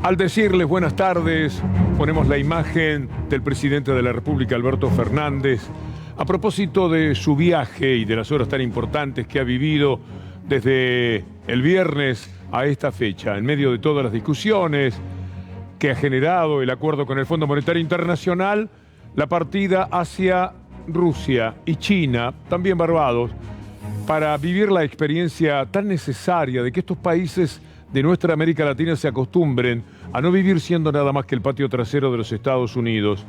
Al decirles buenas tardes, ponemos la imagen del presidente de la República, Alberto Fernández, a propósito de su viaje y de las horas tan importantes que ha vivido desde el viernes a esta fecha, en medio de todas las discusiones que ha generado el acuerdo con el Fondo Monetario Internacional, la partida hacia Rusia y China, también Barbados, para vivir la experiencia tan necesaria de que estos países de nuestra América Latina se acostumbren a no vivir siendo nada más que el patio trasero de los Estados Unidos,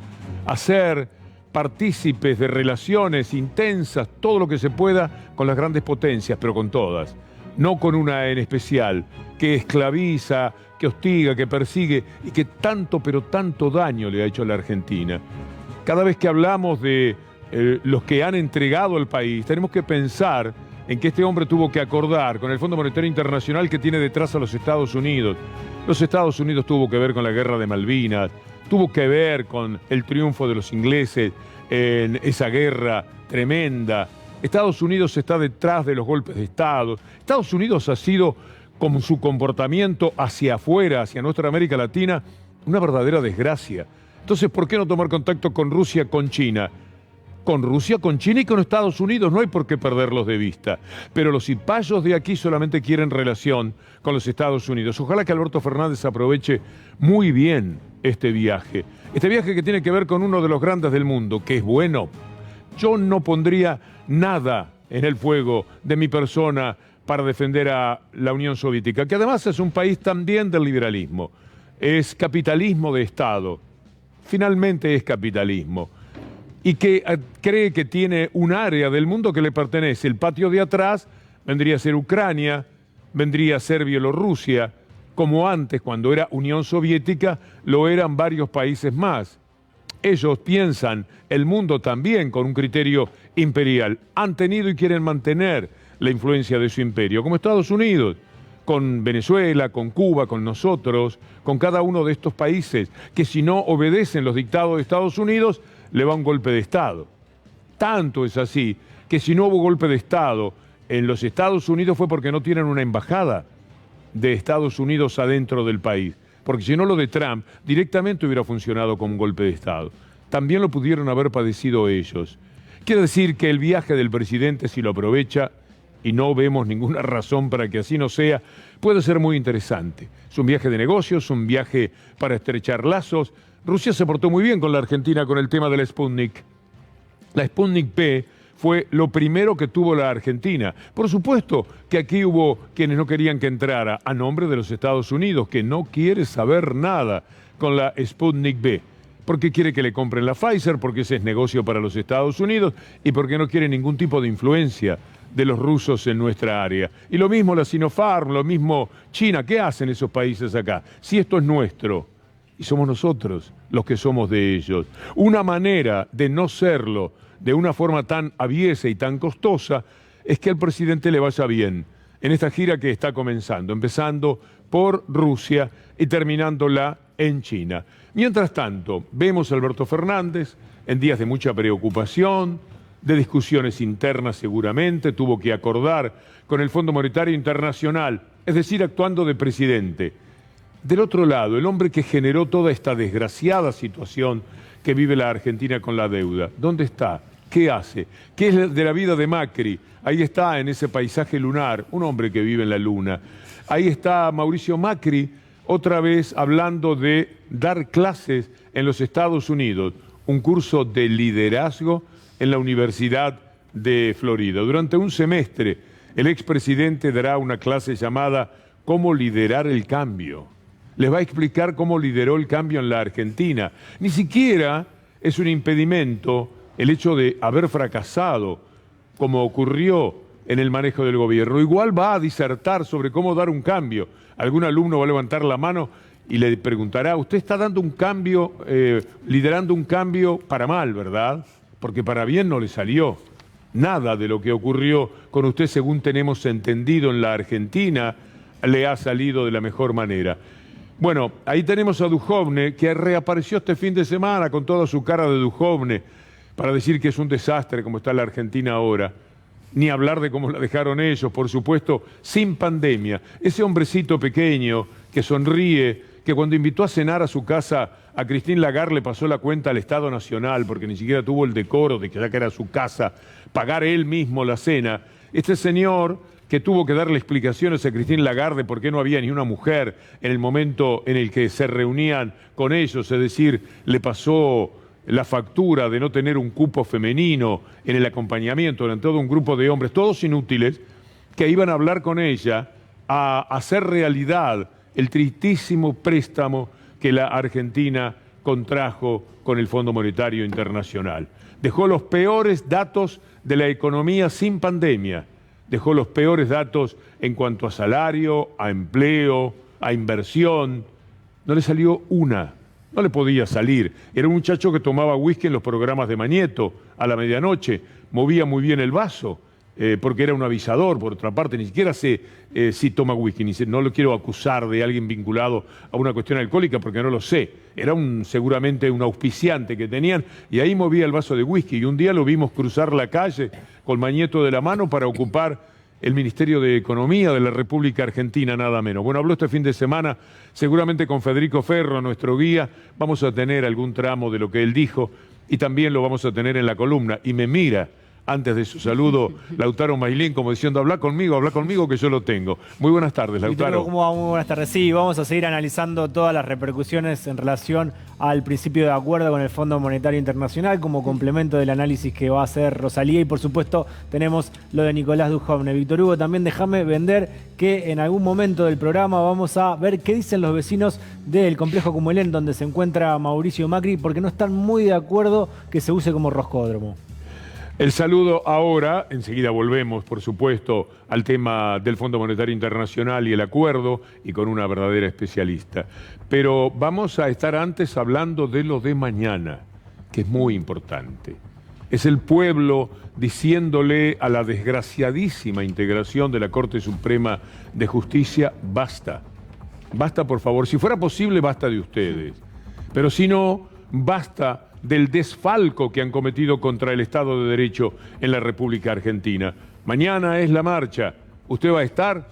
a ser partícipes de relaciones intensas, todo lo que se pueda con las grandes potencias, pero con todas, no con una en especial, que esclaviza, que hostiga, que persigue y que tanto, pero tanto daño le ha hecho a la Argentina. Cada vez que hablamos de los que han entregado al país, tenemos que pensar en que este hombre tuvo que acordar con el Fondo Monetario Internacional que tiene detrás a los Estados Unidos. Los Estados Unidos tuvo que ver con la guerra de Malvinas, tuvo que ver con el triunfo de los ingleses en esa guerra tremenda. Estados Unidos está detrás de los golpes de Estado. Estados Unidos ha sido, con su comportamiento hacia afuera, hacia nuestra América Latina, una verdadera desgracia. Entonces, ¿por qué no tomar contacto con Rusia, con China? Con Rusia, con China y con Estados Unidos no hay por qué perderlos de vista. Pero los cipayos de aquí solamente quieren relación con los Estados Unidos. Ojalá que Alberto Fernández aproveche muy bien este viaje. Este viaje que tiene que ver con uno de los grandes del mundo, que es bueno. Yo no pondría nada en el fuego de mi persona para defender a la Unión Soviética, que además es un país también del liberalismo. Es capitalismo de Estado. Finalmente es capitalismo. Y que cree que tiene un área del mundo que le pertenece. El patio de atrás vendría a ser Ucrania, vendría a ser Bielorrusia, como antes, cuando era Unión Soviética, lo eran varios países más. Ellos piensan el mundo también con un criterio imperial. Han tenido y quieren mantener la influencia de su imperio, como Estados Unidos, con Venezuela, con Cuba, con nosotros, con cada uno de estos países, que si no obedecen los dictados de Estados Unidos, le va un golpe de Estado. Tanto es así que si no hubo golpe de Estado en los Estados Unidos fue porque no tienen una embajada de Estados Unidos adentro del país. Porque si no, lo de Trump directamente hubiera funcionado como un golpe de Estado. También lo pudieron haber padecido ellos. Quiere decir que el viaje del presidente, si lo aprovecha, y no vemos ninguna razón para que así no sea, puede ser muy interesante. Es un viaje de negocios, un viaje para estrechar lazos. Rusia se portó muy bien con la Argentina con el tema de la Sputnik. La Sputnik P fue lo primero que tuvo la Argentina. Por supuesto que aquí hubo quienes no querían que entrara a nombre de los Estados Unidos, que no quiere saber nada con la Sputnik B. Porque quiere que le compren la Pfizer, porque ese es negocio para los Estados Unidos y porque no quiere ningún tipo de influencia de los rusos en nuestra área. Y lo mismo la Sinopharm, lo mismo China. ¿Qué hacen esos países acá? Si esto es nuestro. Y somos nosotros los que somos de ellos. Una manera de no serlo de una forma tan aviesa y tan costosa es que al presidente le vaya bien en esta gira que está comenzando, empezando por Rusia y terminándola en China. Mientras tanto, vemos a Alberto Fernández en días de mucha preocupación, de discusiones internas seguramente, tuvo que acordar con el Fondo Monetario Internacional, es decir, actuando de presidente. Del otro lado, el hombre que generó toda esta desgraciada situación que vive la Argentina con la deuda, ¿dónde está? ¿Qué hace? ¿Qué es de la vida de Macri? Ahí está, en ese paisaje lunar, un hombre que vive en la luna. Ahí está Mauricio Macri, otra vez hablando de dar clases en los Estados Unidos, un curso de liderazgo en la Universidad de Florida. Durante un semestre, el expresidente dará una clase llamada ¿Cómo liderar el cambio? Les va a explicar cómo lideró el cambio en la Argentina. Ni siquiera es un impedimento el hecho de haber fracasado, como ocurrió en el manejo del gobierno. Igual va a disertar sobre cómo dar un cambio. Algún alumno va a levantar la mano y le preguntará, usted está dando un cambio, liderando un cambio para mal, ¿verdad? Porque para bien no le salió. Nada de lo que ocurrió con usted, según tenemos entendido en la Argentina, le ha salido de la mejor manera. Bueno, ahí tenemos a Duhovne, que reapareció este fin de semana con toda su cara de Duhovne, para decir que es un desastre como está la Argentina ahora. Ni hablar de cómo la dejaron ellos, por supuesto, sin pandemia. Ese hombrecito pequeño que sonríe, que cuando invitó a cenar a su casa a Christine Lagarde le pasó la cuenta al Estado Nacional porque ni siquiera tuvo el decoro de que ya que era su casa, pagar él mismo la cena. Este señor que tuvo que darle explicaciones a Christine Lagarde por qué no había ni una mujer en el momento en el que se reunían con ellos, es decir, le pasó la factura de no tener un cupo femenino en el acompañamiento, eran todo un grupo de hombres, todos inútiles, que iban a hablar con ella a hacer realidad el tristísimo préstamo que la Argentina contrajo con el Fondo Monetario Internacional. Dejó los peores datos de la economía sin pandemia, dejó los peores datos en cuanto a salario, a empleo, a inversión. No le salió una, no le podía salir. Era un muchacho que tomaba whisky en los programas de Mañeto a la medianoche, movía muy bien el vaso, porque era un avisador, por otra parte, ni siquiera sé si toma whisky, no lo quiero acusar de alguien vinculado a una cuestión alcohólica, porque no lo sé. Era seguramente un auspiciante que tenían, y ahí movía el vaso de whisky, y un día lo vimos cruzar la calle con Mañeto de la mano para ocupar el Ministerio de Economía de la República Argentina, nada menos. Bueno, habló este fin de semana, seguramente con Federico Ferro, nuestro guía, vamos a tener algún tramo de lo que él dijo, y también lo vamos a tener en la columna, y me mira antes de su saludo, Lautaro Mailén, como diciendo, habla conmigo que yo lo tengo. Muy buenas tardes, Lautaro. ¿Cómo va? Muy buenas tardes. Sí, vamos a seguir analizando todas las repercusiones en relación al principio de acuerdo con el Fondo Monetario Internacional como complemento del análisis que va a hacer Rosalía, y por supuesto tenemos lo de Nicolás Dujovne. Víctor Hugo, también déjame vender que en algún momento del programa vamos a ver qué dicen los vecinos del complejo Cumelén, donde se encuentra Mauricio Macri, porque no están muy de acuerdo que se use como roscódromo. El saludo ahora, enseguida volvemos, por supuesto, al tema del Fondo Monetario Internacional y el acuerdo, y con una verdadera especialista. Pero vamos a estar antes hablando de lo de mañana, que es muy importante. Es el pueblo diciéndole a la desgraciadísima integración de la Corte Suprema de Justicia, basta. Basta, por favor. Si fuera posible, basta de ustedes. Pero si no, basta del desfalco que han cometido contra el Estado de Derecho en la República Argentina. Mañana es la marcha. ¿Usted va a estar?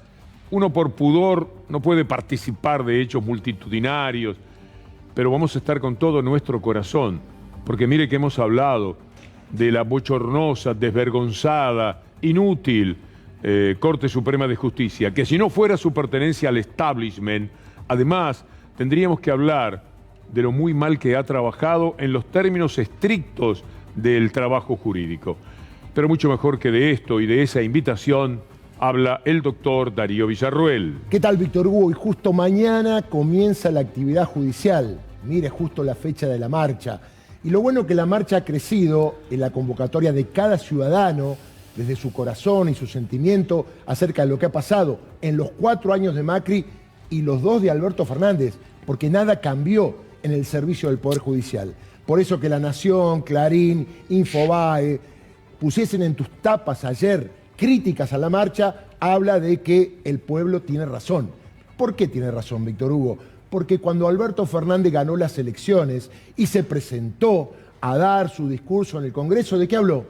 Uno por pudor no puede participar de hechos multitudinarios, pero vamos a estar con todo nuestro corazón, porque mire que hemos hablado de la bochornosa, desvergonzada, inútil Corte Suprema de Justicia, que si no fuera su pertenencia al establishment, además tendríamos que hablar de lo muy mal que ha trabajado en los términos estrictos del trabajo jurídico. Pero mucho mejor que de esto y de esa invitación, habla el doctor Darío Villarroel. ¿Qué tal, Víctor Hugo? Y justo mañana comienza la actividad judicial. Mire justo la fecha de la marcha. Y lo bueno que la marcha ha crecido en la convocatoria de cada ciudadano, desde su corazón y su sentimiento acerca de lo que ha pasado en los 4 años de Macri y los 2 de Alberto Fernández, porque nada cambió en el servicio del Poder Judicial. Por eso que La Nación, Clarín, Infobae pusiesen en tus tapas ayer críticas a la marcha, habla de que el pueblo tiene razón. ¿Por qué tiene razón, Víctor Hugo? Porque cuando Alberto Fernández ganó las elecciones y se presentó a dar su discurso en el Congreso, ¿de qué habló?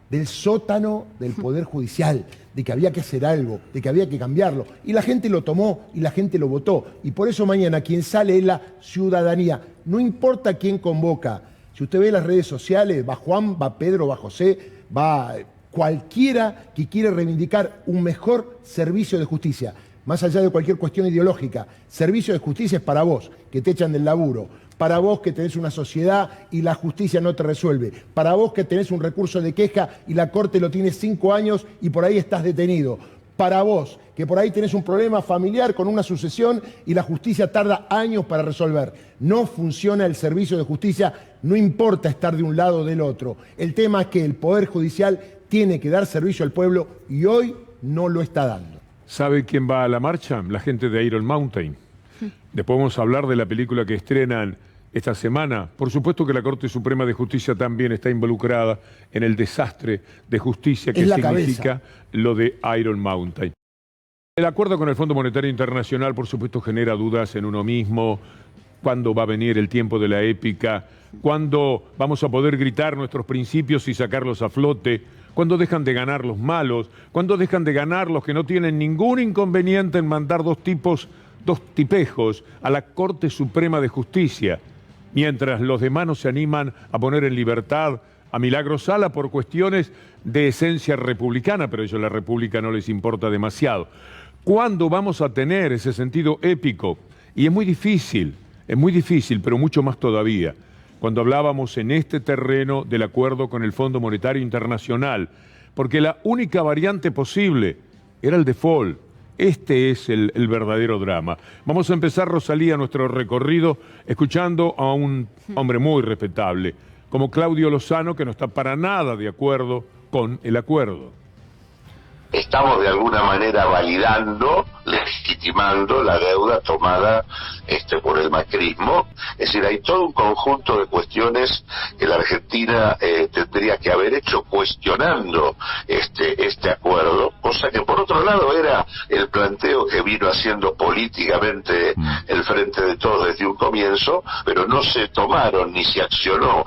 Del sótano del Poder Judicial, de que había que hacer algo, de que había que cambiarlo. Y la gente lo tomó y la gente lo votó. Y por eso mañana quien sale es la ciudadanía. No importa quién convoca. Si usted ve las redes sociales, va Juan, va Pedro, va José, va cualquiera que quiere reivindicar un mejor servicio de justicia. Más allá de cualquier cuestión ideológica, servicio de justicia es para vos, que te echan del laburo. Para vos que tenés una sociedad y la justicia no te resuelve. Para vos que tenés un recurso de queja y la Corte lo tiene 5 años y por ahí estás detenido. Para vos que por ahí tenés un problema familiar con una sucesión y la justicia tarda años para resolver. No funciona el servicio de justicia, no importa estar de un lado o del otro. El tema es que el Poder Judicial tiene que dar servicio al pueblo y hoy no lo está dando. ¿Sabe quién va a la marcha? La gente de Iron Mountain. Después vamos a hablar de la película que estrenan esta semana. Por supuesto que la Corte Suprema de Justicia también está involucrada en el desastre de justicia que significa lo de Iron Mountain. El acuerdo con el Fondo Monetario Internacional, por supuesto, genera dudas en uno mismo. ¿Cuándo va a venir el tiempo de la épica? ¿Cuándo vamos a poder gritar nuestros principios y sacarlos a flote? ¿Cuándo dejan de ganar los malos? ¿Cuándo dejan de ganar los que no tienen ningún inconveniente en mandar 2 tipos dos tipejos a la Corte Suprema de Justicia, mientras los demás no se animan a poner en libertad a Milagro Sala por cuestiones de esencia republicana, pero a ellos la República no les importa demasiado. ¿Cuándo vamos a tener ese sentido épico? Y es muy difícil, pero mucho más todavía, cuando hablábamos en este terreno del acuerdo con el Fondo Monetario Internacional, porque la única variante posible era el default. Este es el verdadero drama. Vamos a empezar, Rosalía, nuestro recorrido escuchando a un hombre muy respetable, como Claudio Lozano, que no está para nada de acuerdo con el acuerdo. Estamos de alguna manera validando, legitimando la deuda tomada por el macrismo. Es decir, hay todo un conjunto de cuestiones que la Argentina tendría que haber hecho cuestionando este acuerdo, cosa que por otro lado era el planteo que vino haciendo políticamente el Frente de Todos desde un comienzo, pero no se tomaron ni se accionó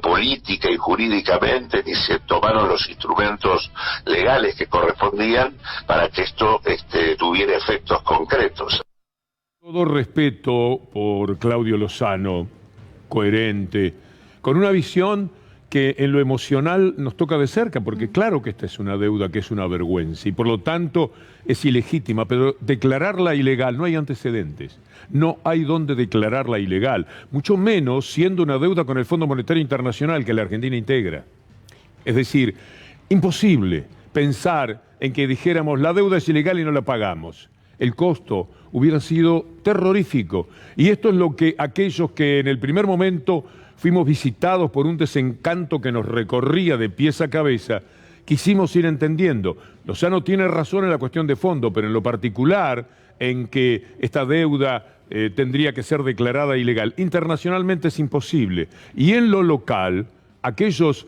política y jurídicamente, ni se tomaron los instrumentos legales que correspondían para que esto tuviera efectos concretos. Todo respeto por Claudio Lozano, coherente, con una visión que en lo emocional nos toca de cerca, porque claro que esta es una deuda que es una vergüenza y por lo tanto es ilegítima, pero declararla ilegal, no hay antecedentes, no hay dónde declararla ilegal, mucho menos siendo una deuda con el Fondo Monetario Internacional que la Argentina integra. Es decir, imposible pensar en que dijéramos la deuda es ilegal y no la pagamos. El costo hubiera sido terrorífico. Y esto es lo que aquellos que en el primer momento fuimos visitados por un desencanto que nos recorría de pies a cabeza, quisimos ir entendiendo. Lozano tiene razón en la cuestión de fondo, pero en lo particular en que esta deuda tendría que ser declarada ilegal. Internacionalmente es imposible. Y en lo local, aquellos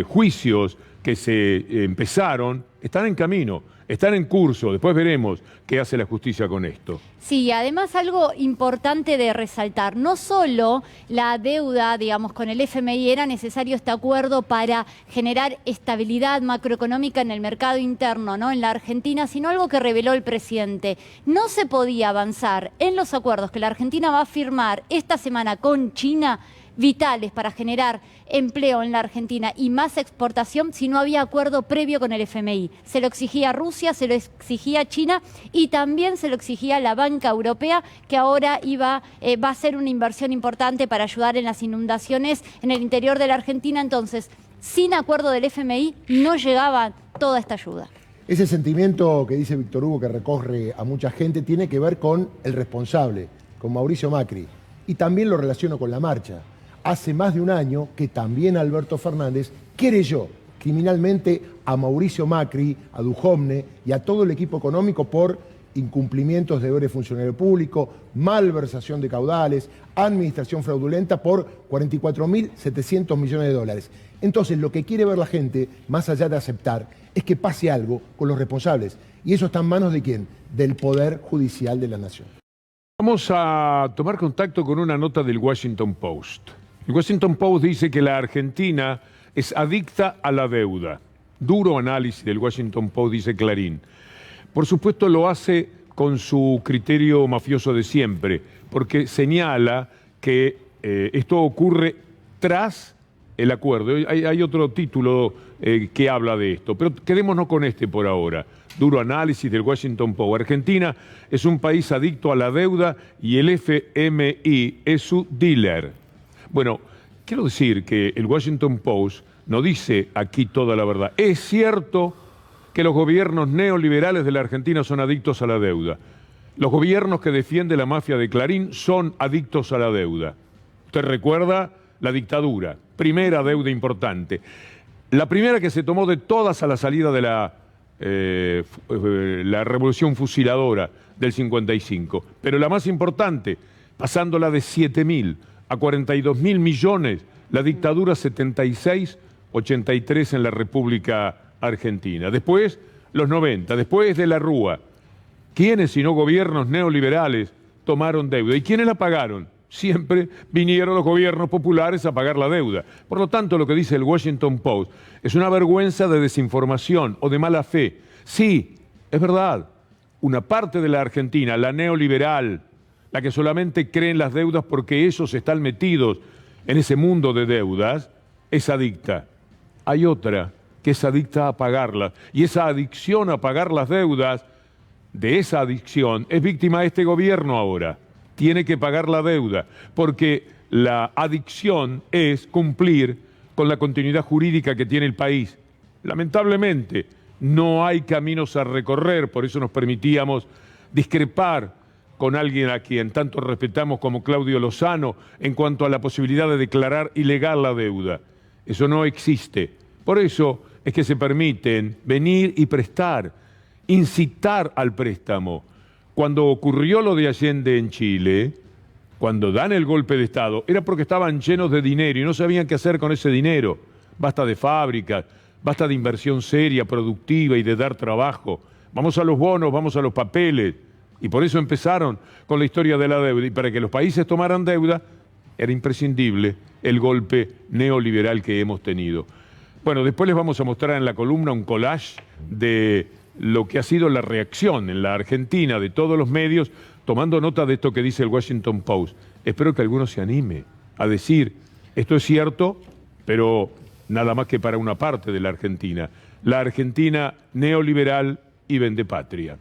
juicios que se empezaron están en camino, están en curso. Después veremos qué hace la justicia con esto. Sí, además algo importante de resaltar, no solo la deuda, digamos, con el FMI era necesario este acuerdo para generar estabilidad macroeconómica en el mercado interno, ¿no?, en la Argentina, sino algo que reveló el presidente. No se podía avanzar en los acuerdos que la Argentina va a firmar esta semana con China, vitales para generar empleo en la Argentina y más exportación, si no había acuerdo previo con el FMI. Se lo exigía Rusia, se lo exigía China y también se lo exigía la banca europea, que ahora va a hacer una inversión importante para ayudar en las inundaciones en el interior de la Argentina. Entonces, sin acuerdo del FMI no llegaba toda esta ayuda. Ese sentimiento que dice Víctor Hugo, que recorre a mucha gente, tiene que ver con el responsable, con Mauricio Macri. Y también lo relaciono con la marcha. Hace más de un año que también Alberto Fernández querelló criminalmente a Mauricio Macri, a Duhovne y a todo el equipo económico por incumplimientos de deberes de funcionario público, malversación de caudales, administración fraudulenta por 44.700 millones de dólares. Entonces, lo que quiere ver la gente, más allá de aceptar, es que pase algo con los responsables. ¿Y eso está en manos de quién? Del Poder Judicial de la Nación. Vamos a tomar contacto con una nota del Washington Post. El Washington Post dice que la Argentina es adicta a la deuda. Duro análisis del Washington Post, dice Clarín. Por supuesto lo hace con su criterio mafioso de siempre, porque señala que esto ocurre tras el acuerdo. Hay otro título que habla de esto, pero quedémonos con este por ahora. Duro análisis del Washington Post. Argentina es un país adicto a la deuda y el FMI es su dealer. Bueno, quiero decir que el Washington Post no dice aquí toda la verdad. Es cierto que los gobiernos neoliberales de la Argentina son adictos a la deuda. Los gobiernos que defiende la mafia de Clarín son adictos a la deuda. Usted recuerda la dictadura, primera deuda importante. La primera que se tomó de todas a la salida de la revolución fusiladora del 55. Pero la más importante, pasándola de 7.000 a 42.000 millones, la dictadura 76-83 en la República Argentina. Después, los 90, después de la Rúa. ¿Quiénes, sino gobiernos neoliberales, tomaron deuda? ¿Y quiénes la pagaron? Siempre vinieron los gobiernos populares a pagar la deuda. Por lo tanto, lo que dice el Washington Post es una vergüenza de desinformación o de mala fe. Sí, es verdad, una parte de la Argentina, la neoliberal, la que solamente cree en las deudas porque ellos están metidos en ese mundo de deudas, es adicta. Hay otra que es adicta a pagarlas. Y esa adicción a pagar las deudas, de esa adicción, es víctima de este gobierno ahora. Tiene que pagar la deuda, porque la adicción es cumplir con la continuidad jurídica que tiene el país. Lamentablemente, no hay caminos a recorrer, por eso nos permitíamos discrepar con alguien a quien tanto respetamos como Claudio Lozano en cuanto a la posibilidad de declarar ilegal la deuda. Eso no existe. Por eso es que se permiten venir y prestar, incitar al préstamo. Cuando ocurrió lo de Allende en Chile, cuando dan el golpe de Estado, era porque estaban llenos de dinero y no sabían qué hacer con ese dinero. Basta de fábricas, basta de inversión seria, productiva y de dar trabajo. Vamos a los bonos, vamos a los papeles. Y por eso empezaron con la historia de la deuda. Y para que los países tomaran deuda, era imprescindible el golpe neoliberal que hemos tenido. Bueno, después les vamos a mostrar en la columna un collage de lo que ha sido la reacción en la Argentina de todos los medios, tomando nota de esto que dice el Washington Post. Espero que alguno se anime a decir, esto es cierto, pero nada más que para una parte de la Argentina. La Argentina neoliberal y vendepatria.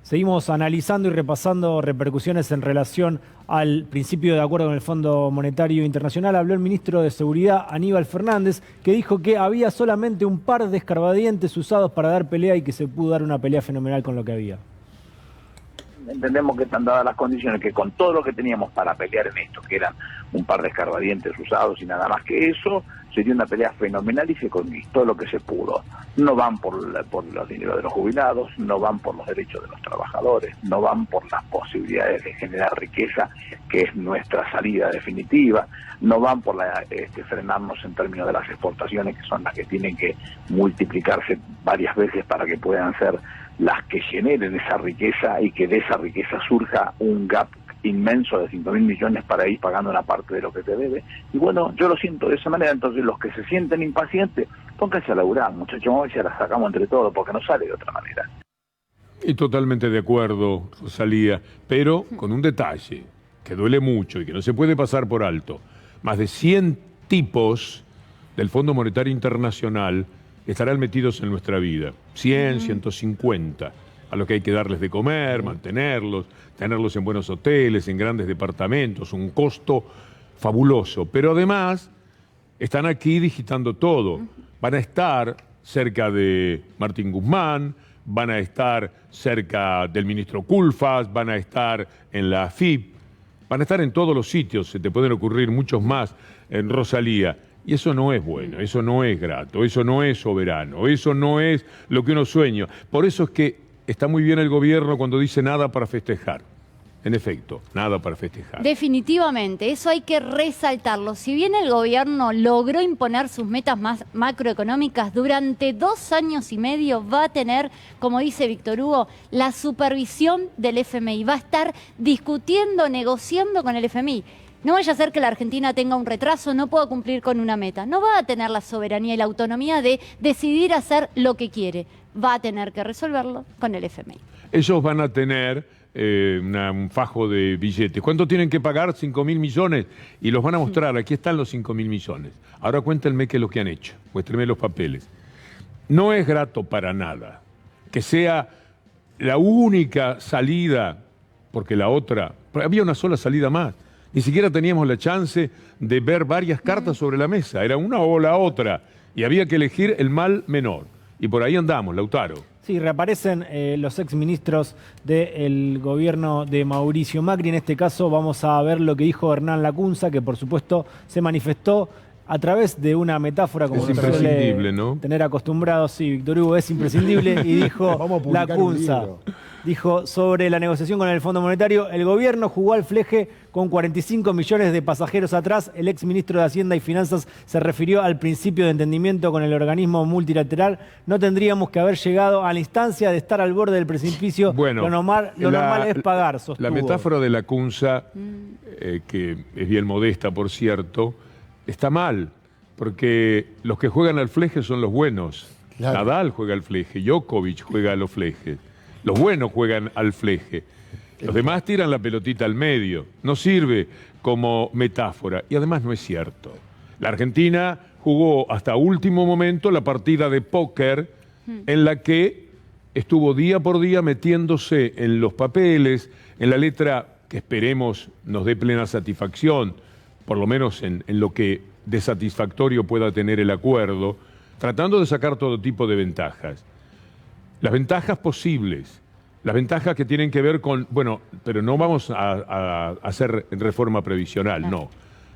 Seguimos analizando y repasando repercusiones en relación al principio de acuerdo con el Fondo Monetario Internacional. Habló el ministro de Seguridad, Aníbal Fernández, que dijo que había solamente un par de escarbadientes usados para dar pelea y que se pudo dar una pelea fenomenal con lo que había. Entendemos que están dadas las condiciones, que con todo lo que teníamos para pelear en esto, que eran un par de escarbadientes usados y nada más que eso, se dio una pelea fenomenal y se conquistó lo que se pudo. No van por los dineros de los jubilados, no van por los derechos de los trabajadores, no van por las posibilidades de generar riqueza, que es nuestra salida definitiva, no van por frenarnos en términos de las exportaciones, que son las que tienen que multiplicarse varias veces para que puedan ser las que generen esa riqueza y que de esa riqueza surja un gap inmenso de 5.000 millones para ir pagando una parte de lo que te debe. Y bueno, yo lo siento de esa manera. Entonces los que se sienten impacientes, pónganse a laburar, muchachos, vamos a ver si la sacamos entre todos, porque no sale de otra manera. Y totalmente de acuerdo, Rosalía, pero con un detalle que duele mucho y que no se puede pasar por alto. Más de 100 tipos del Fondo Monetario Internacional estarán metidos en nuestra vida. 100, 150, a los que hay que darles de comer, mantenerlos, tenerlos en buenos hoteles, en grandes departamentos, un costo fabuloso. Pero además están aquí digitando todo. Van a estar cerca de Martín Guzmán, van a estar cerca del ministro Culfas, van a estar en la AFIP, van a estar en todos los sitios, se te pueden ocurrir muchos más en Rosalía. Y eso no es bueno, eso no es grato, eso no es soberano, eso no es lo que uno sueña. Por eso es que está muy bien el gobierno cuando dice nada para festejar. En efecto, nada para festejar. Definitivamente, eso hay que resaltarlo. Si bien el gobierno logró imponer sus metas más macroeconómicas, durante 2 años y medio va a tener, como dice Víctor Hugo, la supervisión del FMI. Va a estar discutiendo, negociando con el FMI. No vaya a ser que la Argentina tenga un retraso, no pueda cumplir con una meta. No va a tener la soberanía y la autonomía de decidir hacer lo que quiere. Va a tener que resolverlo con el FMI. Ellos van a tener un fajo de billetes. ¿Cuánto tienen que pagar? 5.000 millones. Y los van a mostrar. Aquí están los 5.000 millones. Ahora cuéntenme qué es lo que han hecho. Muéstrenme los papeles. No es grato para nada que sea la única salida, porque la otra... Había una sola salida más. Ni siquiera teníamos la chance de ver varias cartas sobre la mesa. Era una o la otra. Y había que elegir el mal menor. Y por ahí andamos, Lautaro. Sí, reaparecen los exministros del gobierno de Mauricio Macri. En este caso vamos a ver lo que dijo Hernán Lacunza, que por supuesto se manifestó a través de una metáfora como es imprescindible, ¿no? Tener acostumbrados. Sí, Víctor Hugo, es imprescindible. Y dijo Lacunza, dijo sobre la negociación con el Fondo Monetario, el gobierno jugó al fleje con 45 millones de pasajeros atrás. El exministro de Hacienda y Finanzas se refirió al principio de entendimiento con el organismo multilateral. No tendríamos que haber llegado a la instancia de estar al borde del precipicio. Bueno, lo normal es pagar, sostuvo. La metáfora de Lacunza, que es bien modesta, por cierto, está mal, porque los que juegan al fleje son los buenos. Claro. Nadal juega al fleje, Djokovic juega a los flejes. Los buenos juegan al fleje. Los demás tiran la pelotita al medio. No sirve como metáfora. Y además no es cierto. La Argentina jugó hasta último momento la partida de póker en la que estuvo día por día metiéndose en los papeles, en la letra que esperemos nos dé plena satisfacción, por lo menos en lo que de satisfactorio pueda tener el acuerdo, tratando de sacar todo tipo de ventajas. Las ventajas posibles, las ventajas que tienen que ver con, bueno, pero no vamos a hacer reforma previsional, no.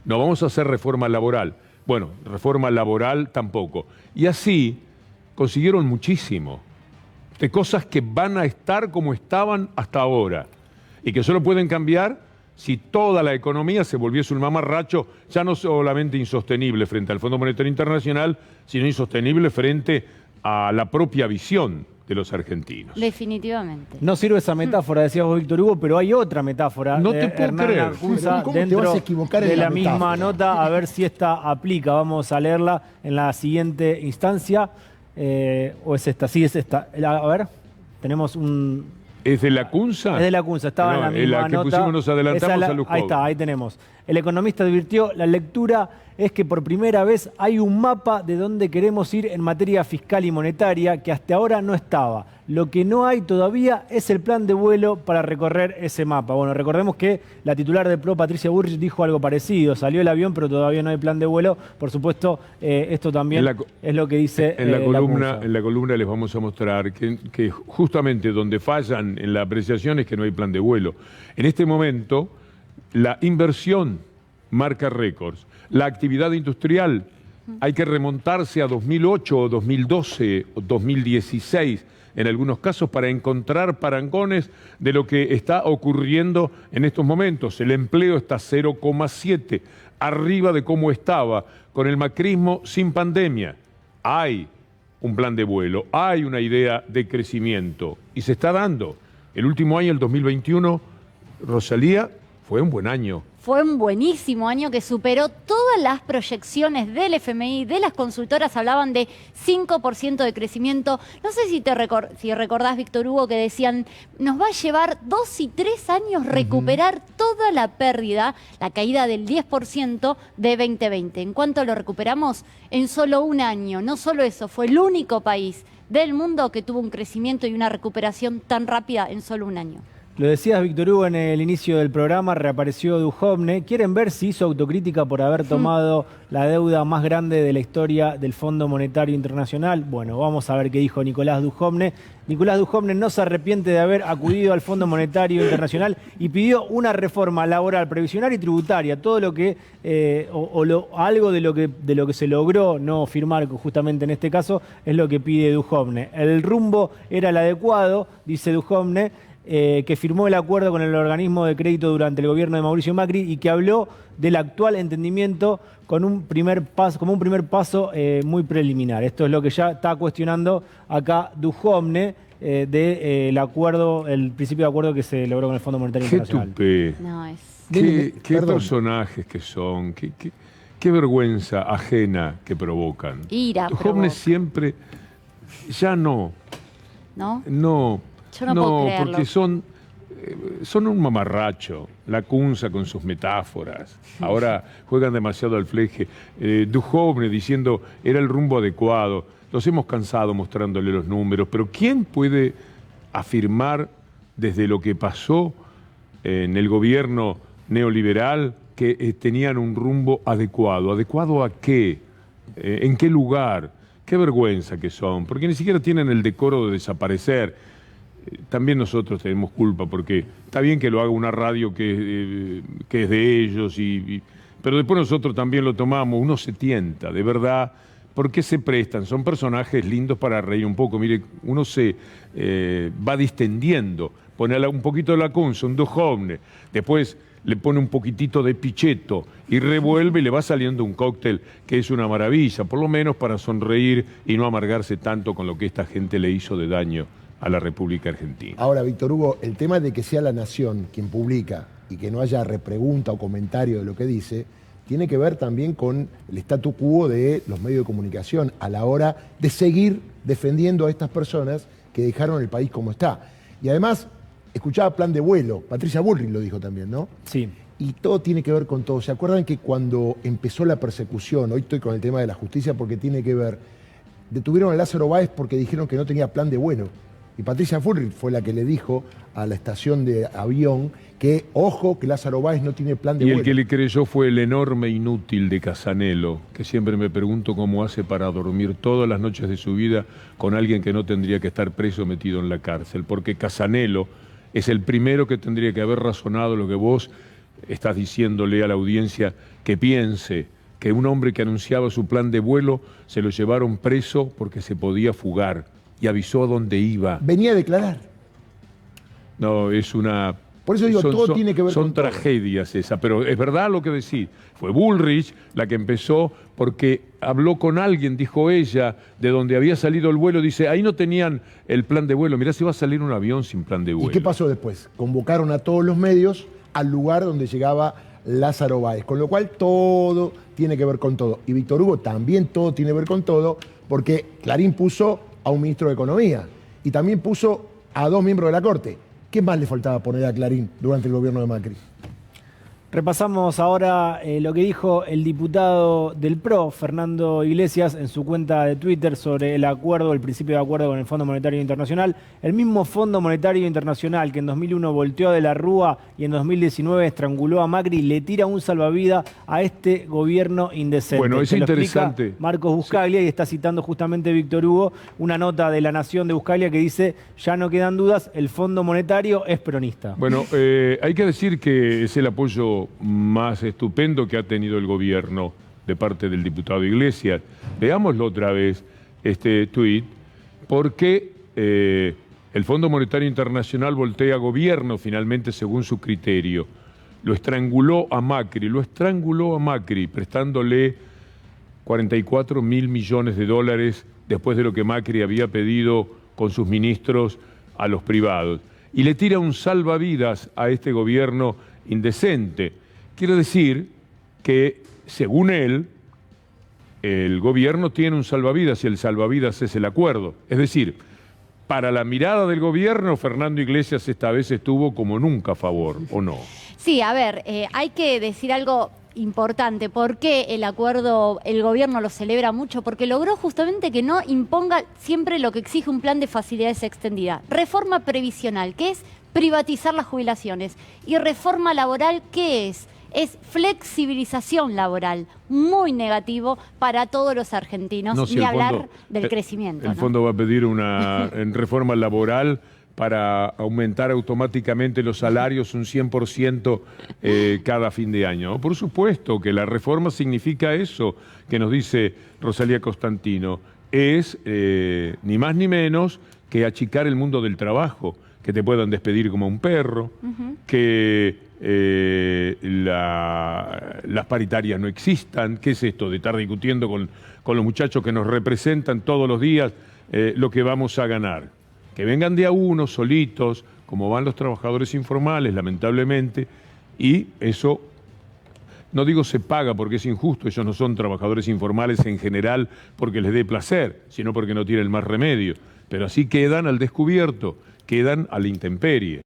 No vamos a hacer reforma laboral. Bueno, reforma laboral tampoco. Y así consiguieron muchísimo de cosas que van a estar como estaban hasta ahora y que solo pueden cambiar si toda la economía se volviese un mamarracho, ya no solamente insostenible frente al Fondo Monetario Internacional, sino insostenible frente a la propia visión de los argentinos. Definitivamente. No sirve esa metáfora, decías vos, Víctor Hugo, pero hay otra metáfora. No te puedo Hernán creer. Acunza ¿Cómo te dentro vas a equivocar en de la la misma metáfora? nota, a ver si esta aplica. Vamos a leerla en la siguiente instancia. ¿O es esta? Sí, es esta. A ver, tenemos un... ¿Es de la Acunza? Es de la Acunza, estaba en la misma la que nota. pusimos, nos adelantamos Esa a Lujov. Ahí está, ahí tenemos. El economista advirtió, la lectura es que por primera vez hay un mapa de dónde queremos ir en materia fiscal y monetaria que hasta ahora no estaba. Lo que no hay todavía es el plan de vuelo para recorrer ese mapa. Bueno, recordemos que la titular de PRO, Patricia Bullrich, dijo algo parecido. Salió el avión, pero todavía no hay plan de vuelo. Por supuesto, esto también es lo que dice en la columna. Acunza. En la columna les vamos a mostrar que justamente donde fallan en la apreciación es que no hay plan de vuelo. En este momento, la inversión marca récords. La actividad industrial, hay que remontarse a 2008 o 2012 o 2016 en algunos casos para encontrar parangones de lo que está ocurriendo en estos momentos. El empleo está 0,7, arriba de cómo estaba con el macrismo sin pandemia. Hay un plan de vuelo, hay una idea de crecimiento y se está dando. El último año, el 2021, Rosalía, fue un buen año. Fue un buenísimo año que superó todas las proyecciones del FMI, de las consultoras, hablaban de 5% de crecimiento. No sé si recordás, Víctor Hugo, que decían, nos va a llevar 2 y 3 años recuperar toda la pérdida, la caída del 10% de 2020. ¿En cuánto lo recuperamos? En solo un año. No solo eso, fue el único país del mundo que tuvo un crecimiento y una recuperación tan rápida en solo un año. Lo decías, Víctor Hugo, en el inicio del programa, reapareció Duhovne. ¿Quieren ver si hizo autocrítica por haber tomado la deuda más grande de la historia del Fondo Monetario Internacional? Bueno, vamos a ver qué dijo Nicolás Duhovne. Nicolás Duhovne no se arrepiente de haber acudido al Fondo Monetario Internacional y pidió una reforma laboral, previsional y tributaria. Todo lo que, algo de lo que se logró no firmar justamente en este caso, es lo que pide Duhovne. El rumbo era el adecuado, dice Duhovne, que firmó el acuerdo con el organismo de crédito durante el gobierno de Mauricio Macri y que habló del actual entendimiento como un primer paso muy preliminar. Esto es lo que ya está cuestionando acá Duhovne del acuerdo, el principio de acuerdo que se logró con el Fondo Monetario Internacional. Tupé. No, es... Qué personajes que son, qué vergüenza ajena que provocan. Ira Duhovne provoca. siempre, ya no. ¿No? No. Yo no puedo creerlo. Porque son un mamarracho. La Acunza con sus metáforas. Ahora juegan demasiado al fleje. Duhovne diciendo era el rumbo adecuado. Los hemos cansado mostrándole los números. Pero ¿quién puede afirmar desde lo que pasó en el gobierno neoliberal que tenían un rumbo adecuado? ¿Adecuado a qué? ¿En qué lugar? Qué vergüenza que son. Porque ni siquiera tienen el decoro de desaparecer. También nosotros tenemos culpa, porque está bien que lo haga una radio que es de ellos, pero después nosotros también lo tomamos, uno se tienta, de verdad, ¿por qué se prestan? Son personajes lindos para reír un poco, mire, uno se va distendiendo, pone un poquito de la Acunza, un Duhovne, después le pone un poquitito de Pichetto y revuelve y le va saliendo un cóctel que es una maravilla, por lo menos para sonreír y no amargarse tanto con lo que esta gente le hizo de daño a la República Argentina. Ahora, Víctor Hugo, el tema de que sea la Nación quien publica y que no haya repregunta o comentario de lo que dice, tiene que ver también con el statu quo de los medios de comunicación a la hora de seguir defendiendo a estas personas que dejaron el país como está. Y además, escuchaba plan de vuelo. Patricia Bullrich lo dijo también, ¿no? Sí. Y todo tiene que ver con todo. ¿Se acuerdan que cuando empezó la persecución, hoy estoy con el tema de la justicia porque tiene que ver, detuvieron a Lázaro Báez porque dijeron que no tenía plan de vuelo? Y Patricia Bullrich fue la que le dijo a la estación de avión que, ojo, que Lázaro Báez no tiene plan de vuelo. Y el que le creyó fue el enorme inútil de Casanelo, que siempre me pregunto cómo hace para dormir todas las noches de su vida con alguien que no tendría que estar preso metido en la cárcel. Porque Casanelo es el primero que tendría que haber razonado lo que vos estás diciéndole a la audiencia, que piense que un hombre que anunciaba su plan de vuelo se lo llevaron preso porque se podía fugar y avisó a dónde iba. Venía a declarar. No, es una... Por eso digo, todo tiene que ver con todo. Son tragedias esas, pero es verdad lo que decís. Fue Bullrich la que empezó porque habló con alguien, dijo ella, de donde había salido el vuelo, dice, ahí no tenían el plan de vuelo. Mirá si va a salir un avión sin plan de vuelo. ¿Y qué pasó después? Convocaron a todos los medios al lugar donde llegaba Lázaro Báez, con lo cual todo tiene que ver con todo. Y Víctor Hugo también todo tiene que ver con todo, porque Clarín puso a un ministro de Economía y también puso a 2 miembros de la Corte. ¿Qué más le faltaba poner a Clarín durante el gobierno de Macri? Repasamos ahora lo que dijo el diputado del PRO, Fernando Iglesias, en su cuenta de Twitter sobre el acuerdo, el principio de acuerdo con el Fondo Monetario Internacional. El mismo Fondo Monetario Internacional que en 2001 volteó a De la Rúa y en 2019 estranguló a Macri, le tira un salvavidas a este gobierno indecente. Bueno, es interesante. Marcos Buscaglia, y está citando justamente Víctor Hugo, una nota de La Nación de Buscaglia que dice, ya no quedan dudas, el Fondo Monetario es peronista. Bueno, hay que decir que es el apoyo más estupendo que ha tenido el gobierno de parte del diputado Iglesias. Veámoslo otra vez, este tuit, porque el Fondo Monetario Internacional voltea a gobierno finalmente según su criterio. Lo estranguló a Macri, prestándole 44.000 millones de dólares después de lo que Macri había pedido con sus ministros a los privados. Y le tira un salvavidas a este gobierno indecente. Quiere decir que, según él, el gobierno tiene un salvavidas y el salvavidas es el acuerdo. Es decir, para la mirada del gobierno, Fernando Iglesias esta vez estuvo como nunca a favor, ¿o no? Sí, a ver, hay que decir algo importante. ¿Por qué el acuerdo, el gobierno lo celebra mucho? Porque logró justamente que no imponga siempre lo que exige un plan de facilidades extendida. Reforma previsional, que es privatizar las jubilaciones. Y reforma laboral, ¿qué es? Es flexibilización laboral, muy negativo para todos los argentinos, No, si ni el hablar fondo, del crecimiento. El fondo va a pedir una reforma laboral para aumentar automáticamente los salarios un 100% cada fin de año. Por supuesto que la reforma significa eso que nos dice Rosalía Costantino, es ni más ni menos que achicar el mundo del trabajo, que te puedan despedir como un perro, que las paritarias no existan. ¿Qué es esto de estar discutiendo con los muchachos que nos representan todos los días lo que vamos a ganar? Que vengan de a uno, solitos, como van los trabajadores informales, lamentablemente, y eso, no digo se paga porque es injusto, ellos no son trabajadores informales en general porque les dé placer, sino porque no tienen más remedio, pero así quedan al descubierto, quedan a la intemperie.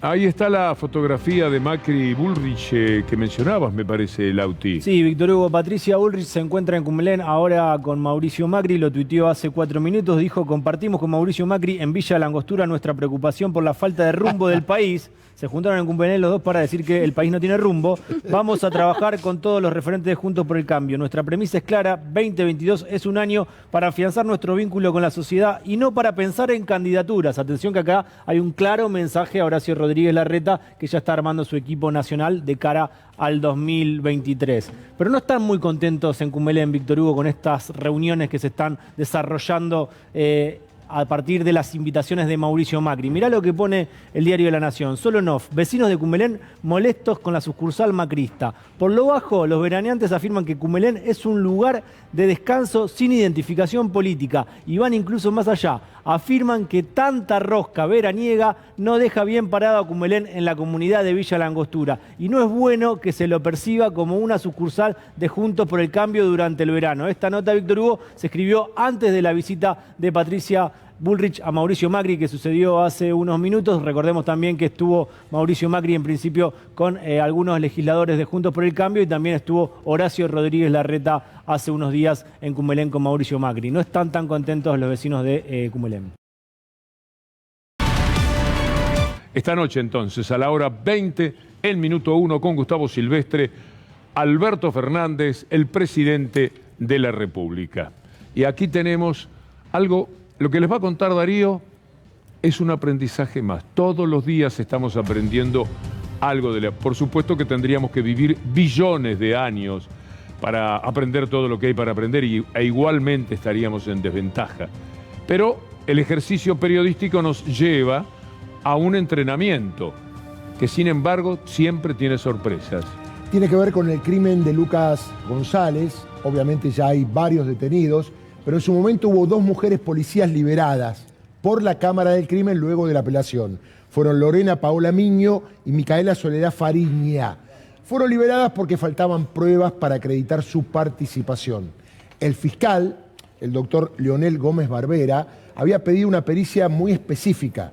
Ahí está la fotografía de Macri y Bullrich que mencionabas, me parece, Lauti. Sí, Víctor Hugo, Patricia Bullrich se encuentra en Cumberland ahora con Mauricio Macri, lo tuiteó hace 4 minutos, dijo, compartimos con Mauricio Macri en Villa La Angostura nuestra preocupación por la falta de rumbo del país. Se juntaron en Cumberland los dos para decir que el país no tiene rumbo. Vamos a trabajar con todos los referentes de Juntos por el Cambio. Nuestra premisa es clara, 2022 es un año para afianzar nuestro vínculo con la sociedad y no para pensar en candidaturas. Atención que acá hay un claro mensaje a Horacio Rodríguez Larreta, que ya está armando su equipo nacional de cara al 2023. Pero no están muy contentos en Cumberland, Víctor Hugo, con estas reuniones que se están desarrollando a partir de las invitaciones de Mauricio Macri. Mirá lo que pone el diario de La Nación. Solo en off, vecinos de Cumberland molestos con la sucursal macrista. Por lo bajo, los veraneantes afirman que Cumberland es un lugar de descanso sin identificación política y van incluso más allá. Afirman que tanta rosca veraniega no deja bien parado a Cumberland en la comunidad de Villa La Angostura y no es bueno que se lo perciba como una sucursal de Juntos por el Cambio durante el verano. Esta nota, Víctor Hugo, se escribió antes de la visita de Patricia Bullrich a Mauricio Macri, que sucedió hace unos minutos. Recordemos también que estuvo Mauricio Macri en principio con algunos legisladores de Juntos por el Cambio y también estuvo Horacio Rodríguez Larreta hace unos días en Cumelén con Mauricio Macri. No están tan contentos los vecinos de Cumelén. Esta noche entonces, a la hora 20, el minuto 1, con Gustavo Silvestre, Alberto Fernández, el presidente de la República. Y aquí tenemos algo, lo que les va a contar Darío es un aprendizaje más. Todos los días estamos aprendiendo algo de la... Por supuesto que tendríamos que vivir billones de años para aprender todo lo que hay para aprender e igualmente estaríamos en desventaja. Pero el ejercicio periodístico nos lleva a un entrenamiento que, sin embargo, siempre tiene sorpresas. Tiene que ver con el crimen de Lucas González. Obviamente ya hay varios detenidos, pero en su momento hubo 2 mujeres policías liberadas por la Cámara del Crimen luego de la apelación. Fueron Lorena Paola Miño y Micaela Soledad Fariña. Fueron liberadas porque faltaban pruebas para acreditar su participación. El fiscal, el doctor Leonel Gómez Barbera, había pedido una pericia muy específica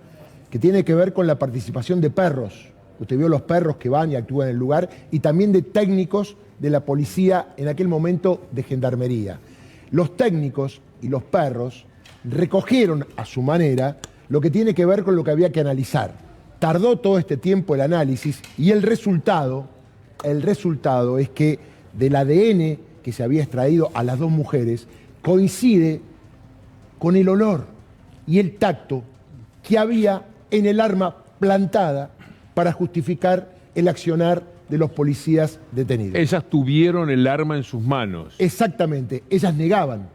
que tiene que ver con la participación de perros. Usted vio los perros que van y actúan en el lugar, y también de técnicos de la policía, en aquel momento de gendarmería. Los técnicos y los perros recogieron a su manera lo que tiene que ver con lo que había que analizar. Tardó todo este tiempo el análisis y el resultado es que del ADN que se había extraído a las 2 mujeres coincide con el olor y el tacto que había en el arma plantada para justificar el accionar de los policías detenidos. Ellas tuvieron el arma en sus manos. Exactamente, ellas negaban.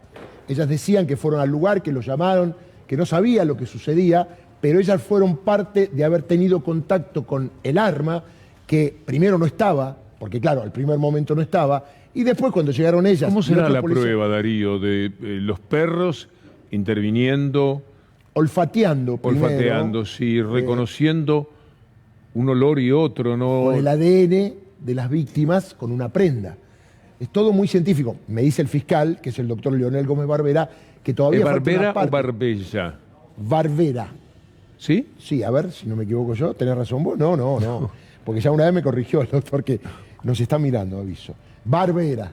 Ellas decían que fueron al lugar, que lo llamaron, que no sabía lo que sucedía, pero ellas fueron parte de haber tenido contacto con el arma, que primero no estaba, porque claro, al primer momento no estaba, y después cuando llegaron ellas... ¿Cómo será la policías, prueba, Darío, de los perros interviniendo? Olfateando primero, sí, reconociendo un olor y otro, ¿no? Con el ADN de las víctimas, con una prenda. Es todo muy científico. Me dice el fiscal, que es el doctor Leonel Gómez Barbera, que todavía ¿Es falta Barbera una parte. o Barbella? Barbera. ¿Sí? Sí, a ver, si no me equivoco yo, ¿tenés razón vos? No. Porque ya una vez me corrigió el doctor que nos está mirando, aviso. Barbera.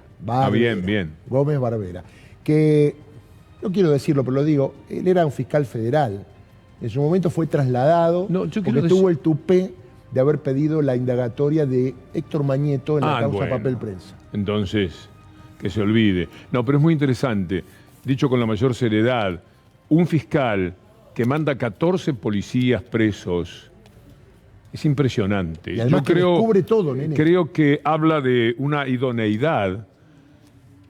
Bien. Gómez Barbera. Que, no quiero decirlo, pero lo digo, él era un fiscal federal. En su momento fue trasladado porque tuvo el tupé de haber pedido la indagatoria de Héctor Mañeto en la causa Papel Prensa. Entonces, que se olvide. No, pero es muy interesante, dicho con la mayor seriedad, un fiscal que manda 14 policías presos, es impresionante. Y además descubre todo, nene. Creo que habla de una idoneidad,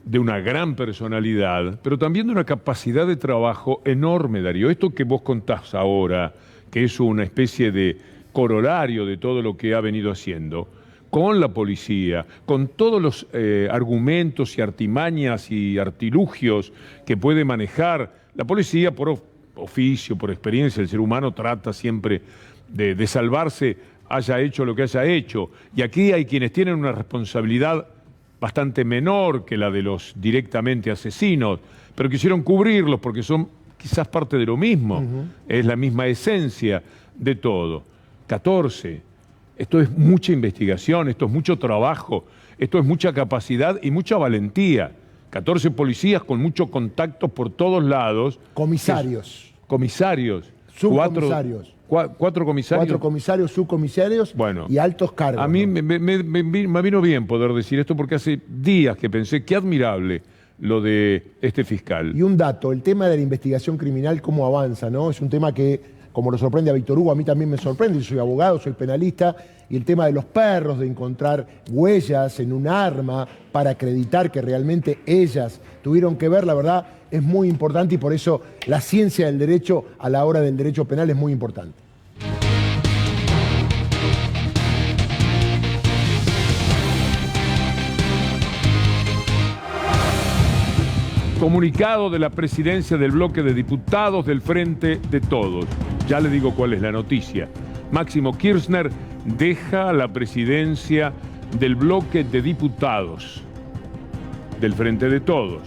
de una gran personalidad, pero también de una capacidad de trabajo enorme, Darío. Esto que vos contás ahora, que es una especie de corolario de todo lo que ha venido haciendo, con la policía, con todos los argumentos y artimañas y artilugios que puede manejar la policía por oficio, por experiencia. El ser humano trata siempre de salvarse, haya hecho lo que haya hecho. Y aquí hay quienes tienen una responsabilidad bastante menor que la de los directamente asesinos, pero quisieron cubrirlos porque son quizás parte de lo mismo. Es la misma esencia de todo. 14. Esto es mucha investigación, esto es mucho trabajo, esto es mucha capacidad y mucha valentía. 14 policías con mucho contacto por todos lados. Comisarios. Comisarios. Subcomisarios. 4 comisarios. 4 comisarios, subcomisarios y altos cargos. A mí me vino bien poder decir esto porque hace días que pensé qué admirable lo de este fiscal. Y un dato, el tema de la investigación criminal, cómo avanza, ¿no? Es un tema que, como lo sorprende a Víctor Hugo, a mí también me sorprende. Yo soy abogado, soy penalista, y el tema de los perros, de encontrar huellas en un arma para acreditar que realmente ellas tuvieron que ver, la verdad, es muy importante, y por eso la ciencia del derecho a la hora del derecho penal es muy importante. Comunicado de la presidencia del bloque de diputados del Frente de Todos. Ya le digo cuál es la noticia. Máximo Kirchner deja la presidencia del bloque de diputados del Frente de Todos.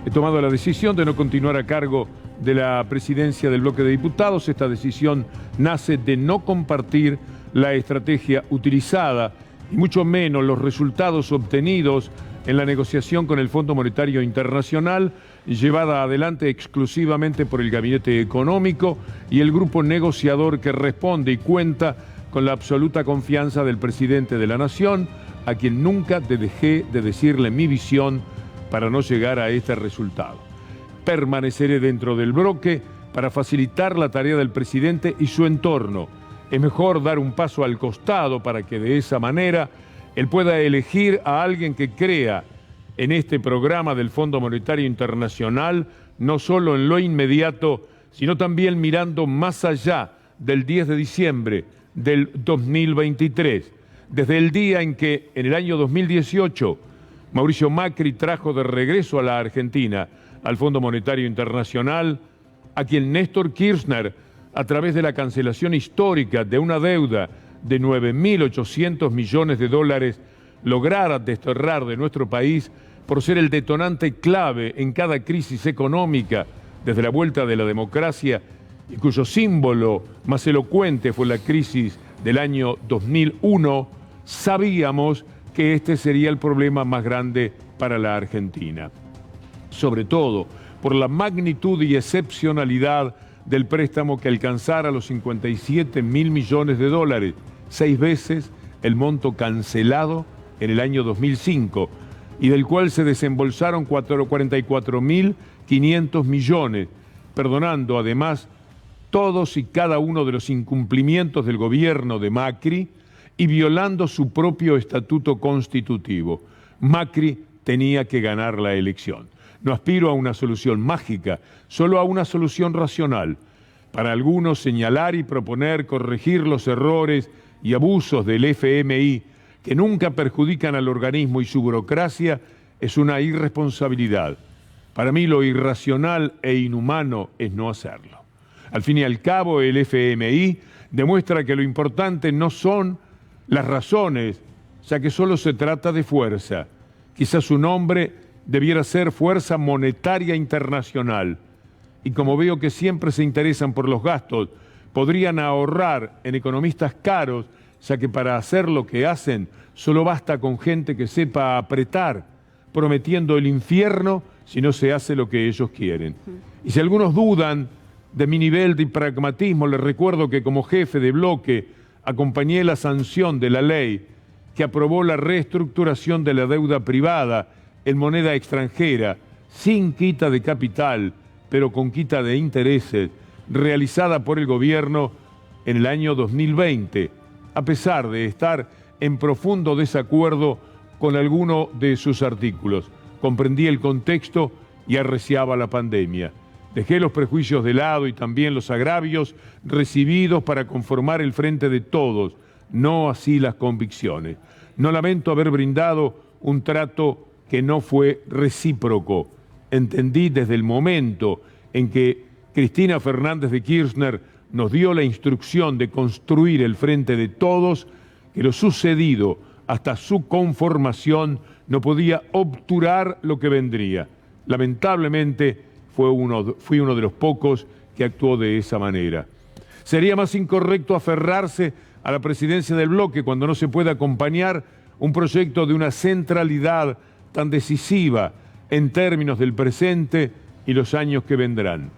He tomado la decisión de no continuar a cargo de la presidencia del bloque de diputados. Esta decisión nace de no compartir la estrategia utilizada y mucho menos los resultados obtenidos en la negociación con el Fondo Monetario Internacional, llevada adelante exclusivamente por el Gabinete Económico y el grupo negociador que responde y cuenta con la absoluta confianza del presidente de la Nación, a quien nunca dejé de decirle mi visión para no llegar a este resultado. Permaneceré dentro del bloque para facilitar la tarea del presidente y su entorno. Es mejor dar un paso al costado para que de esa manera él pueda elegir a alguien que crea en este programa del Fondo Monetario Internacional, no solo en lo inmediato, sino también mirando más allá del 10 de diciembre del 2023, desde el día en que, en el año 2018, Mauricio Macri trajo de regreso a la Argentina al Fondo Monetario Internacional, a quien Néstor Kirchner, a través de la cancelación histórica de una deuda de 9.800 millones de dólares, lograra desterrar de nuestro país por ser el detonante clave en cada crisis económica desde la vuelta de la democracia y cuyo símbolo más elocuente fue la crisis del año 2001, sabíamos que este sería el problema más grande para la Argentina. Sobre todo por la magnitud y excepcionalidad del préstamo que alcanzara los 57.000 millones de dólares, 6 veces el monto cancelado en el año 2005, y del cual se desembolsaron 44.500 millones, perdonando además todos y cada uno de los incumplimientos del gobierno de Macri y violando su propio estatuto constitutivo. Macri tenía que ganar la elección. No aspiro a una solución mágica, solo a una solución racional. Para algunos, señalar y proponer corregir los errores y abusos del FMI que nunca perjudican al organismo y su burocracia es una irresponsabilidad. Para mí lo irracional e inhumano es no hacerlo. Al fin y al cabo, el FMI demuestra que lo importante no son las razones, ya que solo se trata de fuerza. Quizás su nombre debiera ser Fuerza Monetaria Internacional. Y como veo que siempre se interesan por los gastos, podrían ahorrar en economistas caros, ya que para hacer lo que hacen solo basta con gente que sepa apretar, prometiendo el infierno si no se hace lo que ellos quieren. Y si algunos dudan de mi nivel de pragmatismo, les recuerdo que como jefe de bloque acompañé la sanción de la ley que aprobó la reestructuración de la deuda privada en moneda extranjera, sin quita de capital, pero con quita de intereses, realizada por el gobierno en el año 2020, a pesar de estar en profundo desacuerdo con alguno de sus artículos. Comprendí el contexto y arreciaba la pandemia. Dejé los prejuicios de lado y también los agravios recibidos para conformar el frente de todos, no así las convicciones. No lamento haber brindado un trato que no fue recíproco. Entendí desde el momento en que Cristina Fernández de Kirchner nos dio la instrucción de construir el frente de todos, que lo sucedido hasta su conformación no podía obturar lo que vendría. Lamentablemente fui uno de los pocos que actuó de esa manera. Sería más incorrecto aferrarse a la presidencia del bloque cuando no se puede acompañar un proyecto de una centralidad tan decisiva en términos del presente y los años que vendrán.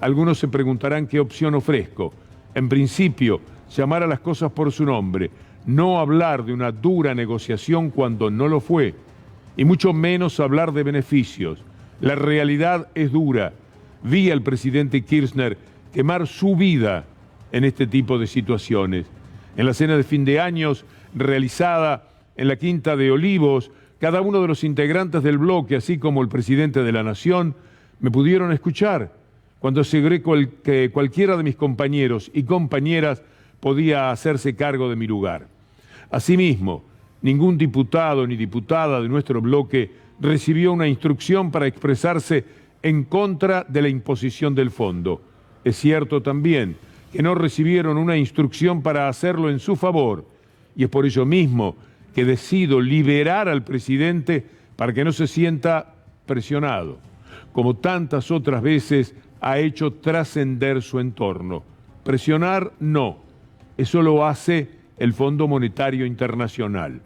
Algunos se preguntarán qué opción ofrezco. En principio, llamar a las cosas por su nombre, no hablar de una dura negociación cuando no lo fue, y mucho menos hablar de beneficios. La realidad es dura. Vi al presidente Kirchner quemar su vida en este tipo de situaciones. En la cena de fin de años realizada en la Quinta de Olivos, cada uno de los integrantes del bloque, así como el presidente de la Nación, me pudieron escuchar cuando aseguré que cualquiera de mis compañeros y compañeras podía hacerse cargo de mi lugar. Asimismo, ningún diputado ni diputada de nuestro bloque recibió una instrucción para expresarse en contra de la imposición del fondo. Es cierto también que no recibieron una instrucción para hacerlo en su favor, y es por ello mismo que decido liberar al presidente para que no se sienta presionado. Como tantas otras veces ha hecho trascender su entorno. Presionar, no. Eso lo hace el Fondo Monetario Internacional.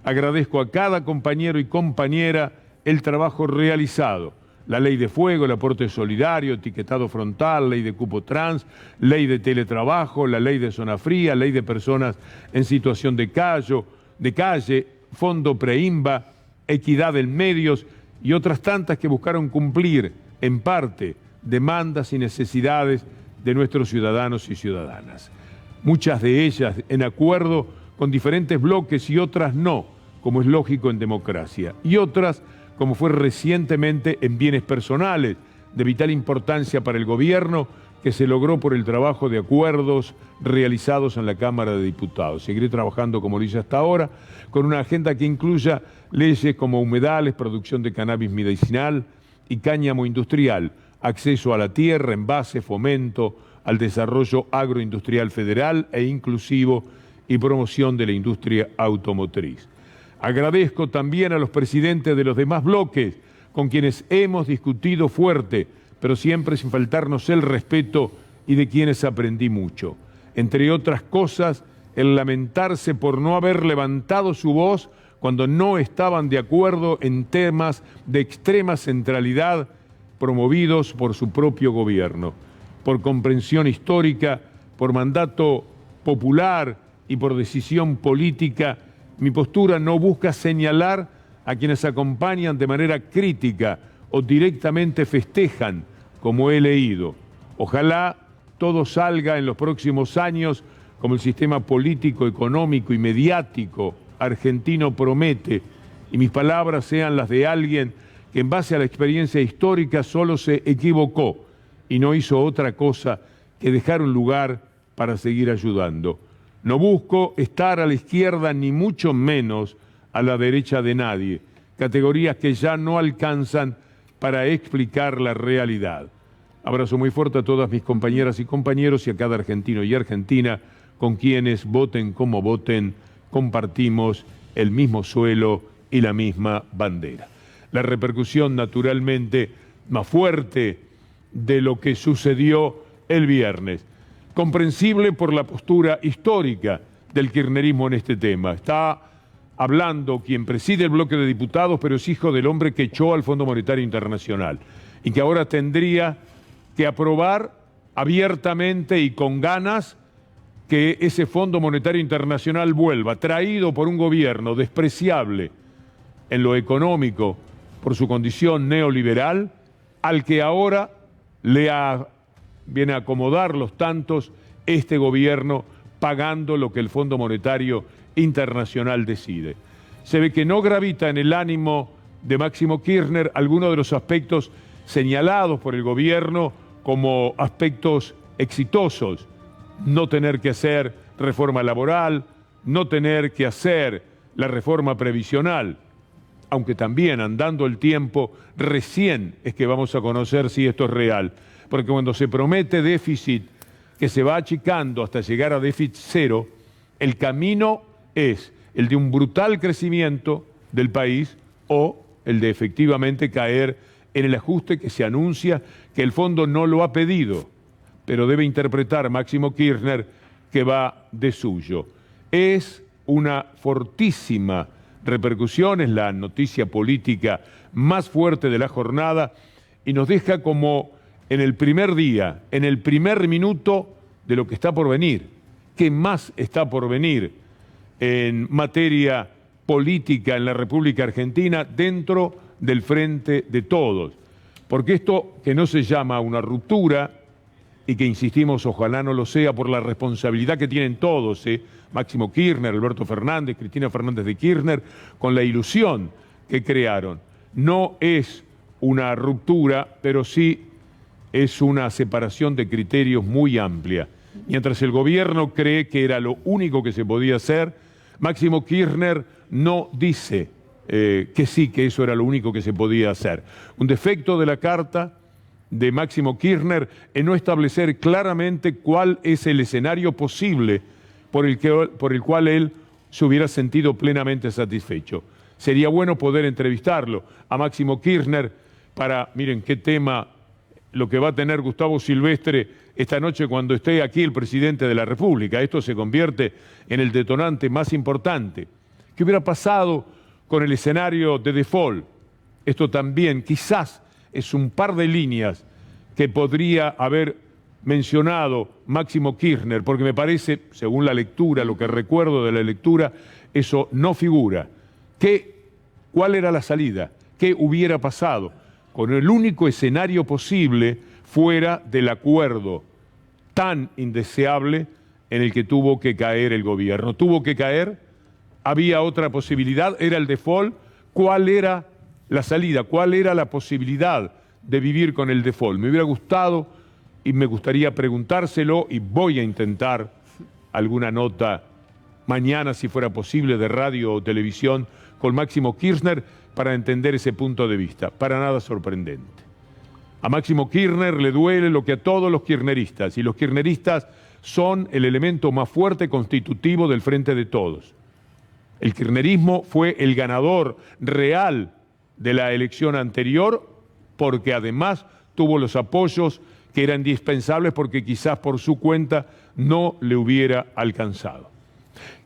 Agradezco a cada compañero y compañera el trabajo realizado. La ley de fuego, el aporte solidario, etiquetado frontal, ley de cupo trans, ley de teletrabajo, la ley de zona fría, ley de personas en situación de calle, fondo Preimba, equidad en medios y otras tantas que buscaron cumplir, en parte, demandas y necesidades de nuestros ciudadanos y ciudadanas. Muchas de ellas en acuerdo con diferentes bloques y otras no, como es lógico en democracia. Y otras, como fue recientemente en bienes personales, de vital importancia para el gobierno, que se logró por el trabajo de acuerdos realizados en la Cámara de Diputados. Seguiré trabajando, como lo hice hasta ahora, con una agenda que incluya leyes como humedales, producción de cannabis medicinal y cáñamo industrial, acceso a la tierra, envase, fomento al desarrollo agroindustrial federal e inclusivo y promoción de la industria automotriz. Agradezco también a los presidentes de los demás bloques con quienes hemos discutido fuerte, pero siempre sin faltarnos el respeto y de quienes aprendí mucho. Entre otras cosas, el lamentarse por no haber levantado su voz cuando no estaban de acuerdo en temas de extrema centralidad promovidos por su propio gobierno. Por comprensión histórica, por mandato popular y por decisión política, mi postura no busca señalar a quienes acompañan de manera crítica o directamente festejan, como he leído. Ojalá todo salga en los próximos años como el sistema político, económico y mediático argentino promete, y mis palabras sean las de alguien que en base a la experiencia histórica solo se equivocó y no hizo otra cosa que dejar un lugar para seguir ayudando. No busco estar a la izquierda ni mucho menos a la derecha de nadie, categorías que ya no alcanzan para explicar la realidad. Abrazo muy fuerte a todas mis compañeras y compañeros y a cada argentino y argentina con quienes, voten como voten, compartimos el mismo suelo y la misma bandera. La repercusión, naturalmente, más fuerte de lo que sucedió el viernes. Comprensible por la postura histórica del kirchnerismo en este tema. Está hablando quien preside el bloque de diputados, pero es hijo del hombre que echó al Fondo Monetario Internacional y que ahora tendría que aprobar abiertamente y con ganas que ese Fondo Monetario Internacional vuelva, traído por un gobierno despreciable en lo económico por su condición neoliberal, al que ahora viene a acomodar los tantos este gobierno pagando lo que el Fondo Monetario Internacional decide. Se ve que no gravita en el ánimo de Máximo Kirchner algunos de los aspectos señalados por el gobierno como aspectos exitosos. No tener que hacer reforma laboral, no tener que hacer la reforma previsional, aunque también andando el tiempo recién es que vamos a conocer si esto es real, porque cuando se promete déficit que se va achicando hasta llegar a déficit cero, el camino es el de un brutal crecimiento del país o el de efectivamente caer en el ajuste que se anuncia que el fondo no lo ha pedido, pero debe interpretar Máximo Kirchner que va de suyo. Es una fortísima repercusión, es la noticia política más fuerte de la jornada y nos deja como en el primer día, en el primer minuto de lo que está por venir. ¿Qué más está por venir en materia política en la República Argentina dentro del Frente de Todos? Porque esto que no se llama una ruptura y que insistimos ojalá no lo sea por la responsabilidad que tienen todos, Máximo Kirchner, Alberto Fernández, Cristina Fernández de Kirchner, con la ilusión que crearon. No es una ruptura, pero sí es una separación de criterios muy amplia. Mientras el gobierno cree que era lo único que se podía hacer, Máximo Kirchner no dice que sí, que eso era lo único que se podía hacer. Un defecto de la carta de Máximo Kirchner en no establecer claramente cuál es el escenario posible por el cual él se hubiera sentido plenamente satisfecho. Sería bueno poder entrevistarlo a Máximo Kirchner para, miren qué tema lo que va a tener Gustavo Silvestre esta noche cuando esté aquí el presidente de la República. Esto se convierte en el detonante más importante. ¿Qué hubiera pasado con el escenario de default? Esto también quizás es un par de líneas que podría haber mencionado Máximo Kirchner, porque me parece, según la lectura, lo que recuerdo de la lectura, eso no figura. ¿Cuál era la salida? ¿Qué hubiera pasado con el único escenario posible fuera del acuerdo tan indeseable en el que tuvo que caer el gobierno? Tuvo que caer, había otra posibilidad, era el default. ¿Cuál era la salida? ¿Cuál era la posibilidad de vivir con el default? Me hubiera gustado y me gustaría preguntárselo, y voy a intentar alguna nota mañana, si fuera posible, de radio o televisión con Máximo Kirchner para entender ese punto de vista. Para nada sorprendente. A Máximo Kirchner le duele lo que a todos los kirchneristas, y los kirchneristas son el elemento más fuerte constitutivo del Frente de Todos. El kirchnerismo fue el ganador real de la elección anterior, porque además tuvo los apoyos que eran indispensables, porque quizás por su cuenta no le hubiera alcanzado.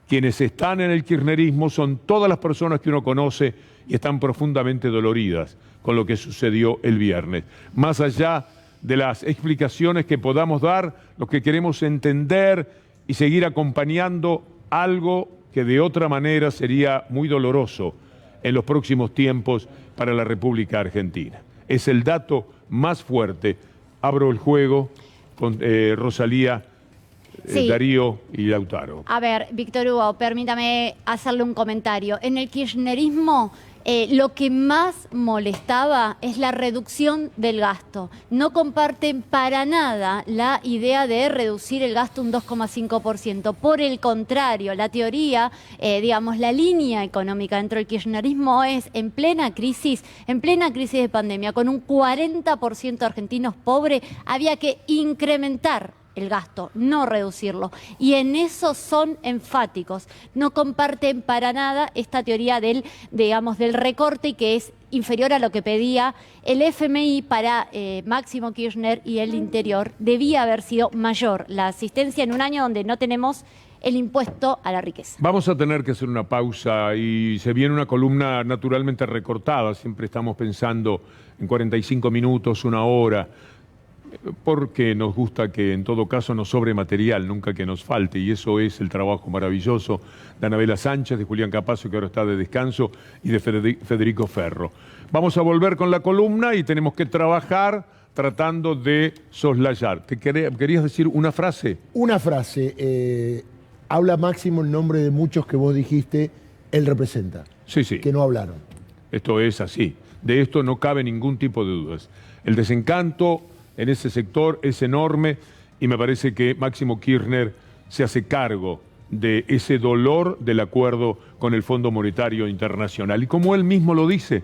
Quienes están en el kirchnerismo son todas las personas que uno conoce y están profundamente doloridas con lo que sucedió el viernes. Más allá de las explicaciones que podamos dar, lo que queremos entender y seguir acompañando algo que de otra manera sería muy doloroso en los próximos tiempos para la República Argentina. Es el dato más fuerte. Abro el juego con Rosalía, Sí. Darío y Lautaro. A ver, Víctor Hugo, permítame hacerle un comentario. En el kirchnerismo, lo que más molestaba es la reducción del gasto. No comparten para nada la idea de reducir el gasto un 2,5%. Por el contrario, la teoría, digamos, la línea económica dentro del kirchnerismo es en plena crisis de pandemia, con un 40% de argentinos pobres, había que incrementar el gasto, no reducirlo. Y en eso son enfáticos. No comparten para nada esta teoría del recorte, y que es inferior a lo que pedía el FMI para Máximo Kirchner, y el Interior. Debía haber sido mayor la asistencia en un año donde no tenemos el impuesto a la riqueza. Vamos a tener que hacer una pausa y se viene una columna naturalmente recortada. Siempre estamos pensando en 45 minutos, una hora, porque nos gusta que en todo caso nos sobre material, nunca que nos falte, y eso es el trabajo maravilloso de Anabela Sánchez, de Julián Capazo, que ahora está de descanso, y de Federico Ferro. Vamos a volver con la columna y tenemos que trabajar tratando de soslayar. ¿Querías decir una frase? Una frase. Habla Máximo en nombre de muchos que vos dijiste, él representa. Sí, sí. Que no hablaron. Esto es así. De esto no cabe ningún tipo de dudas. El desencanto en ese sector es enorme, y me parece que Máximo Kirchner se hace cargo de ese dolor del acuerdo con el Fondo Monetario Internacional. Y como él mismo lo dice,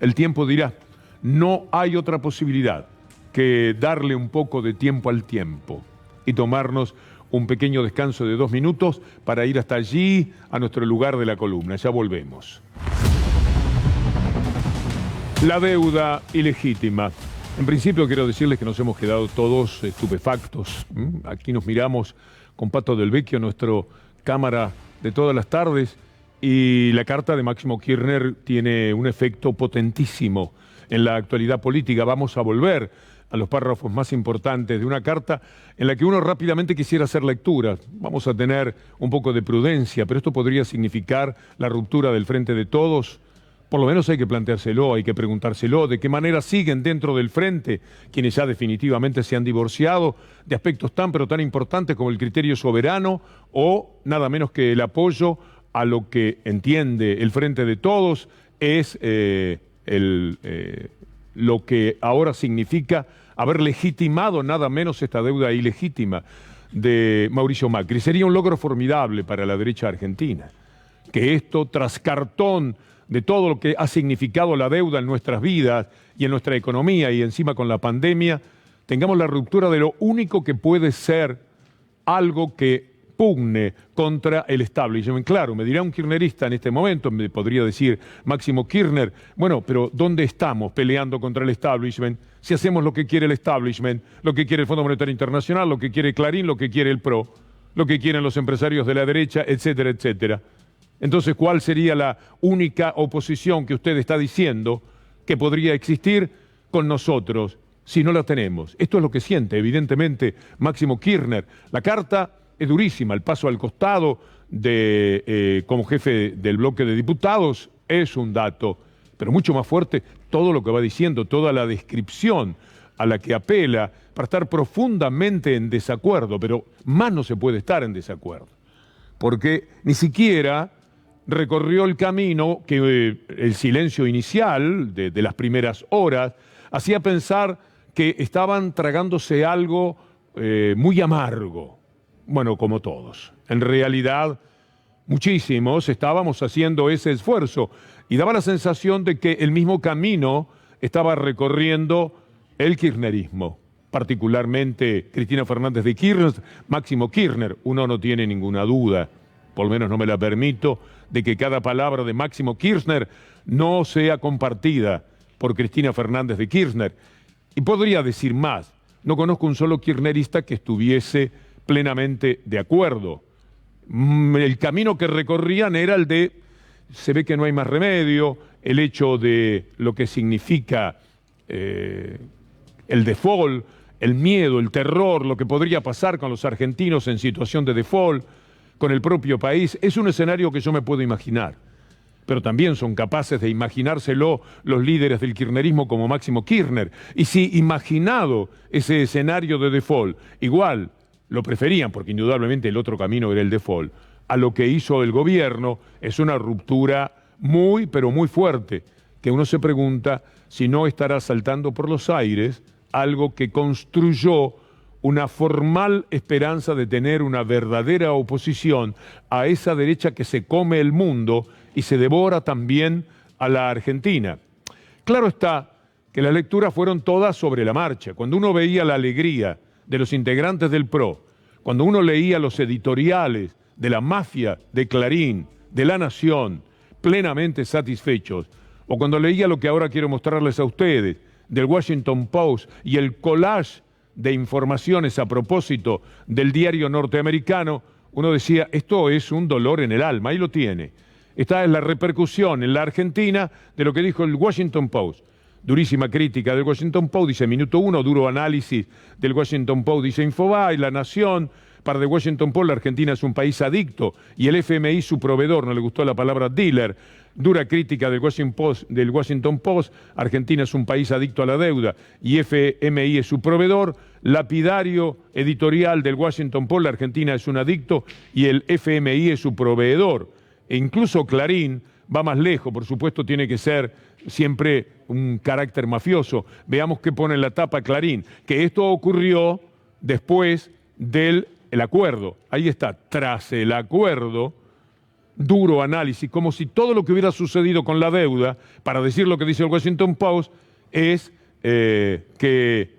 el tiempo dirá, no hay otra posibilidad que darle un poco de tiempo al tiempo y tomarnos un pequeño descanso de 2 minutos para ir hasta allí, a nuestro lugar de la columna. Ya volvemos. La deuda ilegítima. En principio quiero decirles que nos hemos quedado todos estupefactos. Aquí nos miramos con Pato del Vecchio, nuestro cámara de todas las tardes, y la carta de Máximo Kirchner tiene un efecto potentísimo en la actualidad política. Vamos a volver a los párrafos más importantes de una carta en la que uno rápidamente quisiera hacer lecturas. Vamos a tener un poco de prudencia, pero esto podría significar la ruptura del Frente de Todos. Por lo menos hay que planteárselo, hay que preguntárselo, de qué manera siguen dentro del frente quienes ya definitivamente se han divorciado de aspectos tan pero tan importantes como el criterio soberano, o nada menos que el apoyo a lo que entiende el Frente de Todos es lo que ahora significa haber legitimado nada menos esta deuda ilegítima de Mauricio Macri. Sería un logro formidable para la derecha argentina, que esto, tras cartón de todo lo que ha significado la deuda en nuestras vidas y en nuestra economía, y encima con la pandemia, tengamos la ruptura de lo único que puede ser algo que pugne contra el establishment. Claro, me dirá un kirchnerista en este momento, me podría decir Máximo Kirchner, bueno, pero ¿dónde estamos peleando contra el establishment? Si hacemos lo que quiere el establishment, lo que quiere el Fondo Monetario Internacional, lo que quiere Clarín, lo que quiere el PRO, lo que quieren los empresarios de la derecha, etcétera, etcétera. Entonces, ¿cuál sería la única oposición que usted está diciendo que podría existir con nosotros si no la tenemos? Esto es lo que siente, evidentemente, Máximo Kirchner. La carta es durísima, el paso al costado como jefe del bloque de diputados es un dato, pero mucho más fuerte todo lo que va diciendo, toda la descripción a la que apela para estar profundamente en desacuerdo, pero más no se puede estar en desacuerdo, porque ni siquiera recorrió el camino que el silencio inicial de las primeras horas hacía pensar que estaban tragándose algo muy amargo. Bueno, como todos. En realidad, muchísimos estábamos haciendo ese esfuerzo y daba la sensación de que el mismo camino estaba recorriendo el kirchnerismo, particularmente Cristina Fernández de Kirchner, Máximo Kirchner. Uno no tiene ninguna duda, por lo menos no me la permito, de que cada palabra de Máximo Kirchner no sea compartida por Cristina Fernández de Kirchner. Y podría decir más, no conozco un solo kirchnerista que estuviese plenamente de acuerdo. El camino que recorrían era el de, se ve que no hay más remedio, el hecho de lo que significa el default, el miedo, el terror, lo que podría pasar con los argentinos en situación de default, con el propio país, es un escenario que yo me puedo imaginar. Pero también son capaces de imaginárselo los líderes del kirchnerismo como Máximo Kirchner. Y si imaginado ese escenario de default, igual lo preferían, porque indudablemente el otro camino era el default, a lo que hizo el gobierno, es una ruptura muy, pero muy fuerte, que uno se pregunta si no estará saltando por los aires algo que construyó una formal esperanza de tener una verdadera oposición a esa derecha que se come el mundo y se devora también a la Argentina. Claro está que las lecturas fueron todas sobre la marcha. Cuando uno veía la alegría de los integrantes del PRO, cuando uno leía los editoriales de la mafia de Clarín, de La Nación, plenamente satisfechos, o cuando leía lo que ahora quiero mostrarles a ustedes, del Washington Post y el collage de informaciones a propósito del diario norteamericano, uno decía, esto es un dolor en el alma, ahí lo tiene. Esta es la repercusión en la Argentina de lo que dijo el Washington Post. Durísima crítica del Washington Post, dice Minuto 1, duro análisis del Washington Post, dice Infobae, La Nación. Para The Washington Post, la Argentina es un país adicto y el FMI su proveedor, no le gustó la palabra dealer. Dura crítica del Washington Post, Argentina es un país adicto a la deuda y FMI es su proveedor. Lapidario editorial del Washington Post, la Argentina es un adicto y el FMI es su proveedor. E incluso Clarín va más lejos, por supuesto tiene que ser siempre un carácter mafioso. Veamos qué pone en la tapa Clarín, que esto ocurrió después del acuerdo. Ahí está, tras el acuerdo, duro análisis, como si todo lo que hubiera sucedido con la deuda, para decir lo que dice el Washington Post, es que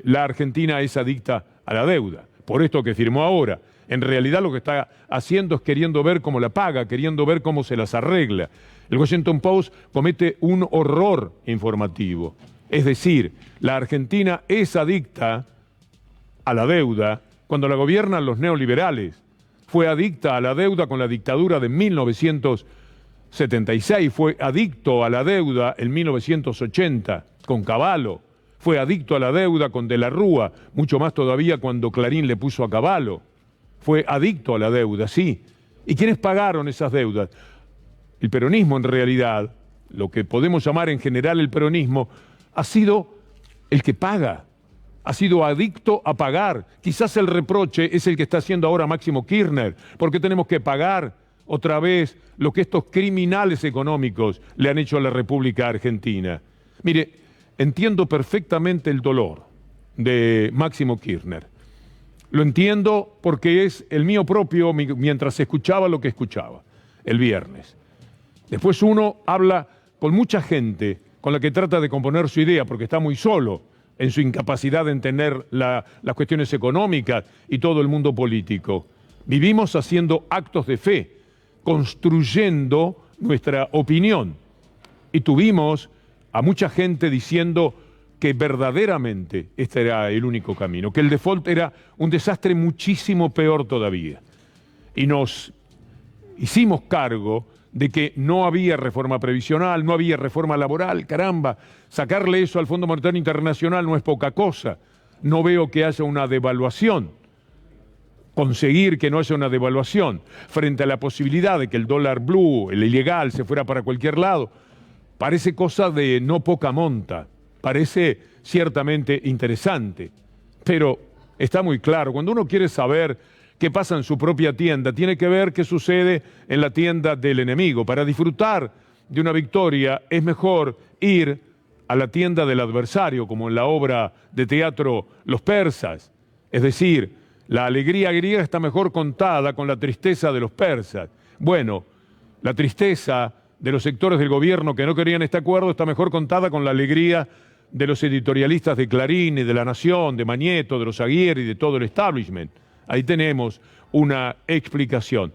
la Argentina es adicta a la deuda, por esto que firmó ahora. En realidad lo que está haciendo es queriendo ver cómo la paga, queriendo ver cómo se las arregla. El Washington Post comete un horror informativo. Es decir, la Argentina es adicta a la deuda cuando la gobiernan los neoliberales. Fue adicta a la deuda con la dictadura de 1976, fue adicto a la deuda en 1980 con Cavallo, fue adicto a la deuda con De la Rúa, mucho más todavía cuando Clarín le puso a Cavallo. Fue adicto a la deuda, sí. ¿Y quiénes pagaron esas deudas? El peronismo en realidad, lo que podemos llamar en general el peronismo, ha sido el que paga. Ha sido adicto a pagar. Quizás el reproche es el que está haciendo ahora Máximo Kirchner. ¿Por qué tenemos que pagar otra vez lo que estos criminales económicos le han hecho a la República Argentina? Mire, entiendo perfectamente el dolor de Máximo Kirchner. Lo entiendo porque es el mío propio mientras escuchaba lo que escuchaba el viernes. Después uno habla con mucha gente con la que trata de componer su idea porque está muy solo en su incapacidad de entender las cuestiones económicas y todo el mundo político. Vivimos haciendo actos de fe, construyendo nuestra opinión. Y tuvimos a mucha gente diciendo que verdaderamente este era el único camino, que el default era un desastre muchísimo peor todavía. Y nos hicimos cargo de que no había reforma previsional, no había reforma laboral. Caramba, sacarle eso al Fondo Monetario Internacional no es poca cosa. No veo que haya una devaluación. Conseguir que no haya una devaluación frente a la posibilidad de que el dólar blue, el ilegal, se fuera para cualquier lado, parece cosa de no poca monta. Parece ciertamente interesante, pero está muy claro, cuando uno quiere saber qué pasa en su propia tienda, tiene que ver qué sucede en la tienda del enemigo. Para disfrutar de una victoria es mejor ir a la tienda del adversario, como en la obra de teatro Los Persas. Es decir, la alegría griega está mejor contada con la tristeza de los persas. Bueno, la tristeza de los sectores del gobierno que no querían este acuerdo está mejor contada con la alegría de los editorialistas de Clarín y de La Nación, de Mañeto, de los Aguirre y de todo el establishment. Ahí tenemos una explicación.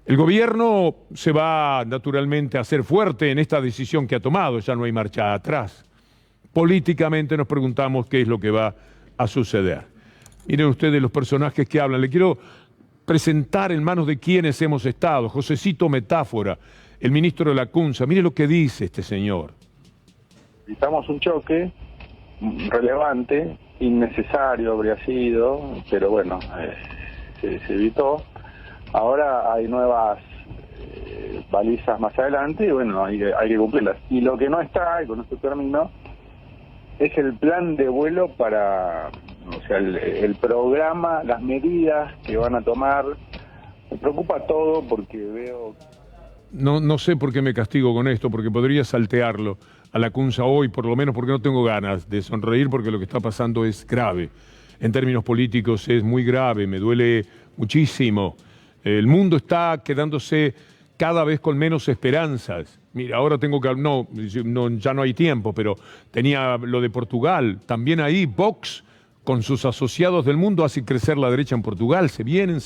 El gobierno se va naturalmente a hacer fuerte en esta decisión que ha tomado, ya no hay marcha atrás. Políticamente nos preguntamos qué es lo que va a suceder. Miren ustedes los personajes que hablan. Le quiero presentar en manos de quienes hemos estado. Josecito Metáfora, el ministro de la CUNSA. Mire lo que dice este señor. Evitamos un choque relevante, innecesario habría sido, pero bueno, se evitó. Ahora hay nuevas balizas más adelante y bueno, hay que cumplirlas. Y lo que no está, y con esto termino, es el plan de vuelo para, o sea, el programa, las medidas que van a tomar. Me preocupa todo porque veo... No sé por qué me castigo con esto, porque podría saltearlo a la CUNSA hoy, por lo menos porque no tengo ganas de sonreír, porque lo que está pasando es grave. En términos políticos es muy grave, me duele muchísimo. El mundo está quedándose cada vez con menos esperanzas. Mira, ahora tengo que... ya no hay tiempo, pero tenía lo de Portugal. También ahí Vox, con sus asociados del mundo, hace crecer la derecha en Portugal. Se vienen,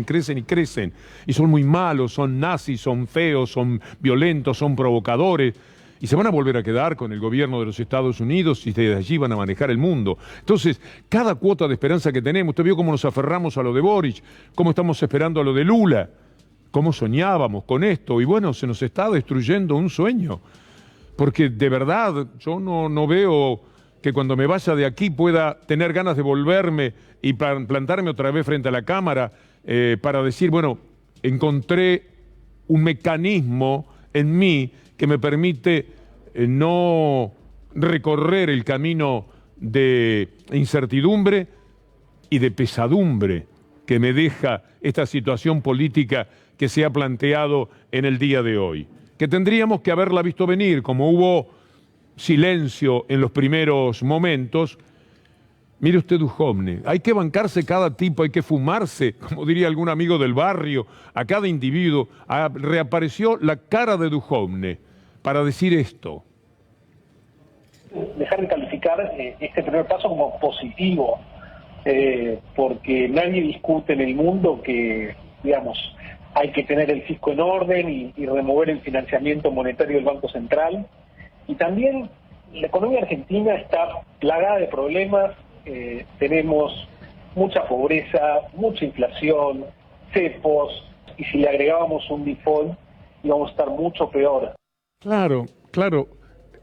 crecen y crecen. Y son muy malos, son nazis, son feos, son violentos, son provocadores. Y se van a volver a quedar con el gobierno de los Estados Unidos y desde allí van a manejar el mundo. Entonces, cada cuota de esperanza que tenemos, usted vio cómo nos aferramos a lo de Boric, cómo estamos esperando a lo de Lula, cómo soñábamos con esto. Y bueno, se nos está destruyendo un sueño. Porque de verdad, yo no veo que cuando me vaya de aquí pueda tener ganas de volverme y plantarme otra vez frente a la cámara para decir, bueno, encontré un mecanismo en mí que me permite no recorrer el camino de incertidumbre y de pesadumbre que me deja esta situación política que se ha planteado en el día de hoy. Que tendríamos que haberla visto venir, como hubo silencio en los primeros momentos. Mire usted Duhovne, hay que bancarse cada tipo, hay que fumarse, como diría algún amigo del barrio, a cada individuo. Reapareció la cara de Duhovne para decir esto. Dejar de calificar este primer paso como positivo, porque nadie discute en el mundo que, digamos, hay que tener el fisco en orden y remover el financiamiento monetario del Banco Central. Y también la economía argentina está plagada de problemas. Tenemos mucha pobreza, mucha inflación, cepos, y si le agregábamos un default íbamos a estar mucho peor. Claro,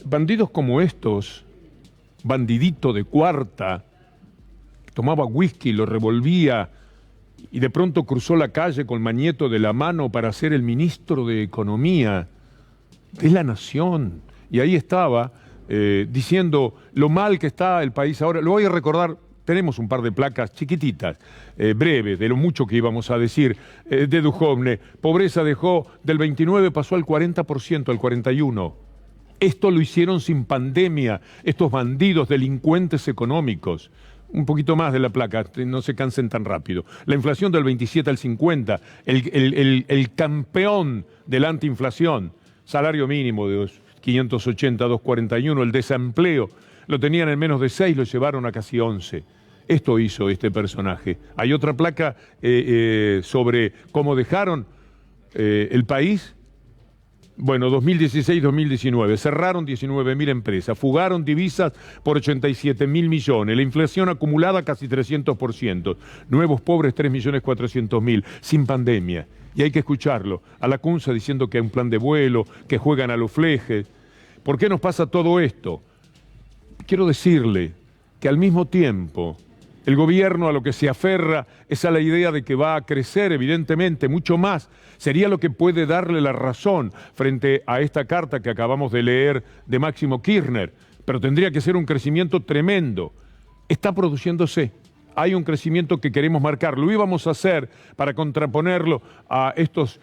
bandidos como estos, bandidito de cuarta, tomaba whisky, lo revolvía y de pronto cruzó la calle con Mañeto de la mano para ser el ministro de Economía de la Nación. Y ahí estaba diciendo lo mal que está el país ahora. Lo voy a recordar, tenemos un par de placas chiquititas, breves, de lo mucho que íbamos a decir de Duhovne. Pobreza dejó del 29, pasó al 40%, al 41%. Esto lo hicieron sin pandemia, estos bandidos, delincuentes económicos. Un poquito más de la placa, no se cansen tan rápido. La inflación del 27 al 50, el campeón de la antiinflación, salario mínimo de 580 a 241, el desempleo lo tenían en menos de 6, lo llevaron a casi 11. Esto hizo este personaje. Hay otra placa sobre cómo dejaron el país. Bueno, 2016-2019, cerraron 19.000 empresas, fugaron divisas por 87.000 millones, la inflación acumulada casi 300%, nuevos pobres 3.400.000, sin pandemia. Y hay que escucharlo, a la Cunza diciendo que hay un plan de vuelo, que juegan a los flejes. ¿Por qué nos pasa todo esto? Quiero decirle que al mismo tiempo el gobierno a lo que se aferra es a la idea de que va a crecer, evidentemente, mucho más. Sería lo que puede darle la razón frente a esta carta que acabamos de leer de Máximo Kirchner, pero tendría que ser un crecimiento tremendo. Está produciéndose. Hay un crecimiento que queremos marcar. Lo íbamos a hacer para contraponerlo a estos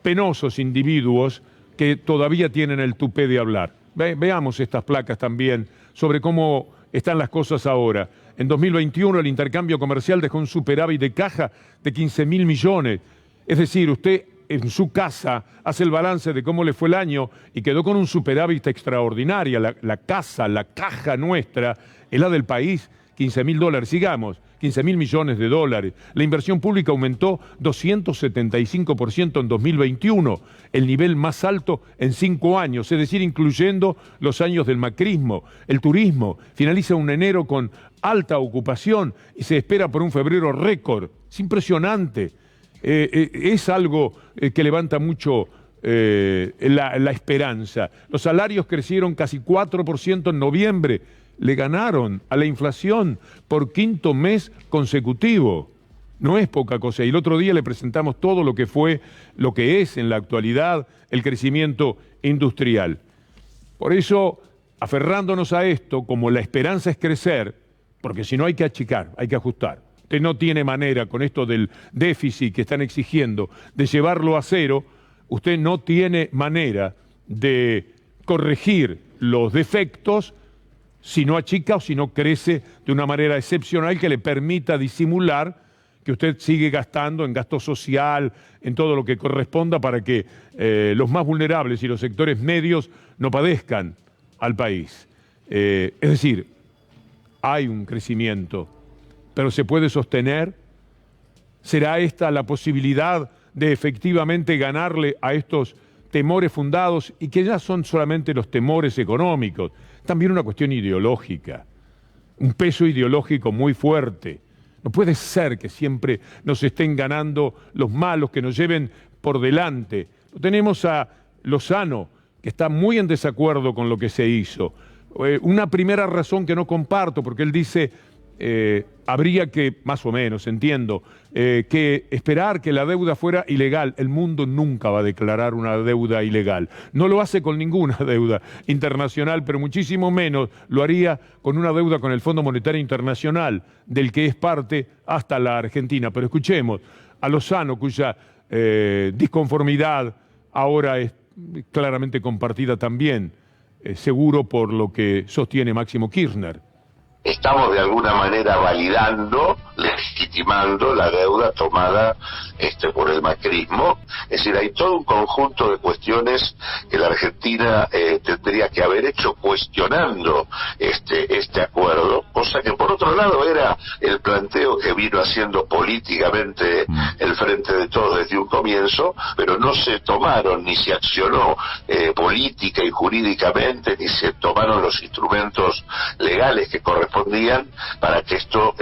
penosos individuos que todavía tienen el tupé de hablar. Veamos estas placas también sobre cómo están las cosas ahora. En 2021 el intercambio comercial dejó un superávit de caja de 15.000 millones. Es decir, usted en su casa hace el balance de cómo le fue el año y quedó con un superávit extraordinario. La caja nuestra es la del país, 15.000 dólares. Sigamos, 15.000 millones de dólares. La inversión pública aumentó 275% en 2021, el nivel más alto en 5 años, es decir, incluyendo los años del macrismo. El turismo finaliza un enero con alta ocupación y se espera por un febrero récord. Es impresionante. Es algo que levanta mucho la esperanza. Los salarios crecieron casi 4% en noviembre. Le ganaron a la inflación por 5º mes consecutivo. No es poca cosa. Y el otro día le presentamos todo lo que fue, lo que es en la actualidad el crecimiento industrial. Por eso, aferrándonos a esto, como la esperanza es crecer, porque si no hay que achicar, hay que ajustar. Usted no tiene manera con esto del déficit que están exigiendo de llevarlo a cero, usted no tiene manera de corregir los defectos si no achica o si no crece de una manera excepcional que le permita disimular que usted sigue gastando en gasto social, en todo lo que corresponda para que los más vulnerables y los sectores medios no padezcan al país. Es decir, hay un crecimiento, pero ¿se puede sostener? ¿Será esta la posibilidad de efectivamente ganarle a estos temores fundados y que ya son solamente los temores económicos? También una cuestión ideológica, un peso ideológico muy fuerte. No puede ser que siempre nos estén ganando los malos, que nos lleven por delante. Tenemos a Lozano, que está muy en desacuerdo con lo que se hizo. Una primera razón que no comparto, porque él dice, habría que, más o menos, entiendo, que esperar que la deuda fuera ilegal. El mundo nunca va a declarar una deuda ilegal. No lo hace con ninguna deuda internacional, pero muchísimo menos lo haría con una deuda con el Fondo Monetario Internacional, del que es parte hasta la Argentina. Pero escuchemos a Lozano, cuya disconformidad ahora es claramente compartida también, seguro por lo que sostiene Máximo Kirchner. Estamos de alguna manera validando, legitimando la deuda tomada por el macrismo. Es decir, hay todo un conjunto de cuestiones que la Argentina tendría que haber hecho cuestionando este acuerdo, cosa que por otro lado era el planteo que vino haciendo políticamente el Frente de Todos desde un comienzo, pero no se tomaron ni se accionó política y jurídicamente, ni se tomaron los instrumentos legales que correspondían para que esto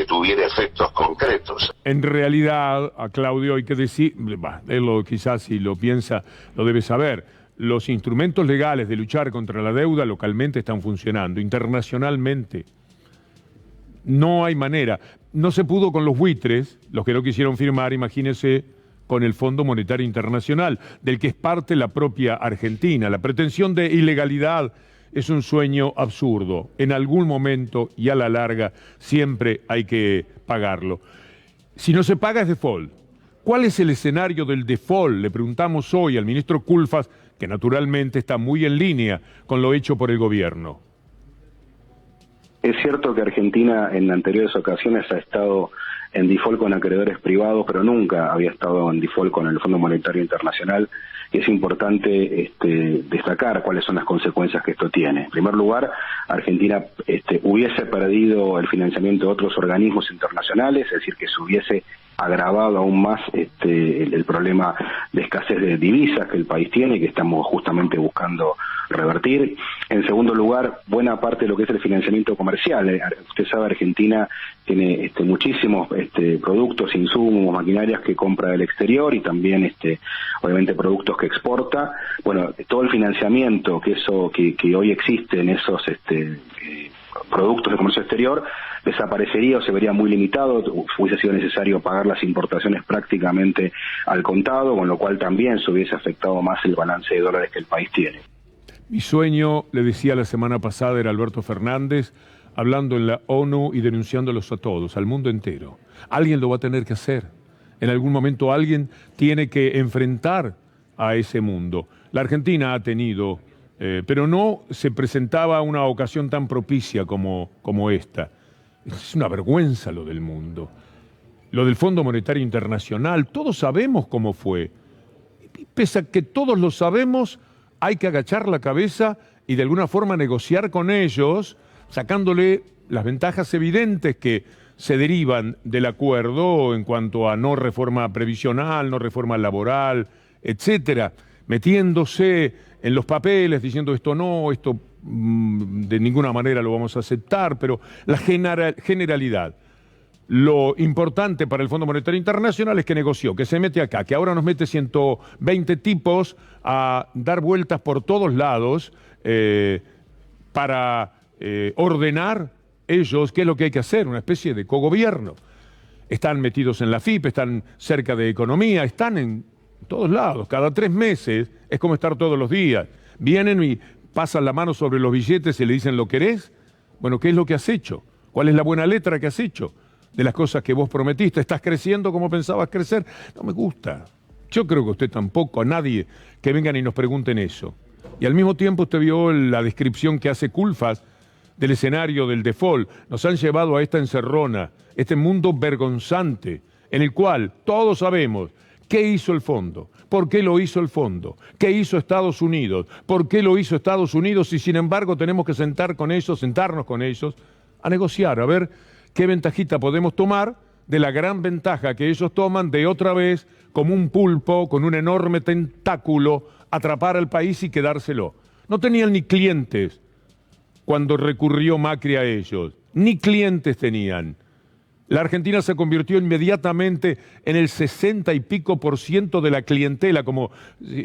tuviera efectos concretos. En realidad, a Claudio hay que decir, él quizás si lo piensa lo debe saber, los instrumentos legales de luchar contra la deuda localmente están funcionando, internacionalmente no hay manera. No se pudo con los buitres, los que no quisieron firmar, imagínense con el Fondo Monetario Internacional, del que es parte la propia Argentina. La pretensión de ilegalidad es un sueño absurdo. En algún momento y a la larga siempre hay que pagarlo. Si no se paga es default. ¿Cuál es el escenario del default? Le preguntamos hoy al ministro Culfas, que naturalmente está muy en línea con lo hecho por el gobierno. Es cierto que Argentina en anteriores ocasiones ha estado en default con acreedores privados, pero nunca había estado en default con el Fondo Monetario Internacional, y es importante destacar cuáles son las consecuencias que esto tiene. En primer lugar, Argentina hubiese perdido el financiamiento de otros organismos internacionales, es decir, que se hubiese agravado aún más el problema de escasez de divisas que el país tiene y que estamos justamente buscando revertir. En segundo lugar, buena parte de lo que es el financiamiento comercial. Usted sabe, Argentina tiene muchísimos productos, insumos, maquinarias que compra del exterior y también obviamente productos que exporta. Bueno, todo el financiamiento que hoy existe en esos productos de comercio exterior desaparecería o se vería muy limitado, hubiese sido necesario pagar las importaciones prácticamente al contado, con lo cual también se hubiese afectado más el balance de dólares que el país tiene. Mi sueño, le decía la semana pasada, era Alberto Fernández, hablando en la ONU y denunciándolos a todos, al mundo entero. Alguien lo va a tener que hacer. En algún momento alguien tiene que enfrentar a ese mundo. La Argentina ha tenido, pero no se presentaba una ocasión tan propicia como esta. Es una vergüenza lo del mundo. Lo del Fondo Monetario Internacional, todos sabemos cómo fue. Pese a que todos lo sabemos, hay que agachar la cabeza y de alguna forma negociar con ellos, sacándole las ventajas evidentes que se derivan del acuerdo en cuanto a no reforma previsional, no reforma laboral, etcétera, metiéndose en los papeles, diciendo esto no, esto de ninguna manera lo vamos a aceptar, pero la generalidad. Lo importante para el Fondo Monetario Internacional es que negoció, que se mete acá, que ahora nos mete 120 tipos a dar vueltas por todos lados para ordenar ellos qué es lo que hay que hacer, una especie de cogobierno. Están metidos en la FIP, están cerca de economía, están en todos lados, cada 3 meses, es como estar todos los días. Vienen y pasan la mano sobre los billetes y le dicen, ¿lo querés? Bueno, ¿qué es lo que has hecho? ¿Cuál es la buena letra que has hecho de las cosas que vos prometiste? ¿Estás creciendo como pensabas crecer? No me gusta. Yo creo que usted tampoco, a nadie que vengan y nos pregunten eso. Y al mismo tiempo usted vio la descripción que hace Culfas del escenario del default. Nos han llevado a esta encerrona, este mundo vergonzante, en el cual todos sabemos qué hizo el fondo, por qué lo hizo el fondo, qué hizo Estados Unidos, por qué lo hizo Estados Unidos y sin embargo tenemos que sentarnos con ellos a negociar, a ver qué ventajita podemos tomar de la gran ventaja que ellos toman de otra vez, como un pulpo con un enorme tentáculo, atrapar al país y quedárselo. No tenían ni clientes cuando recurrió Macri a ellos, ni clientes tenían. La Argentina se convirtió inmediatamente en el 60 y pico % de la clientela, como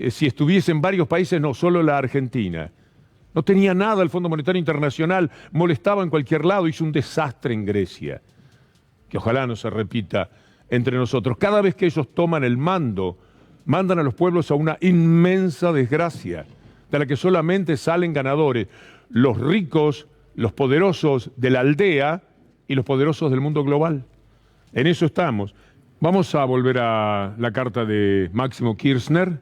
si estuviese en varios países, no solo la Argentina. No tenía nada el Fondo Monetario Internacional, molestaba en cualquier lado, hizo un desastre en Grecia, que ojalá no se repita entre nosotros. Cada vez que ellos toman el mando, mandan a los pueblos a una inmensa desgracia, de la que solamente salen ganadores los ricos, los poderosos de la aldea y los poderosos del mundo global. En eso estamos. Vamos a volver a la carta de Máximo Kirchner,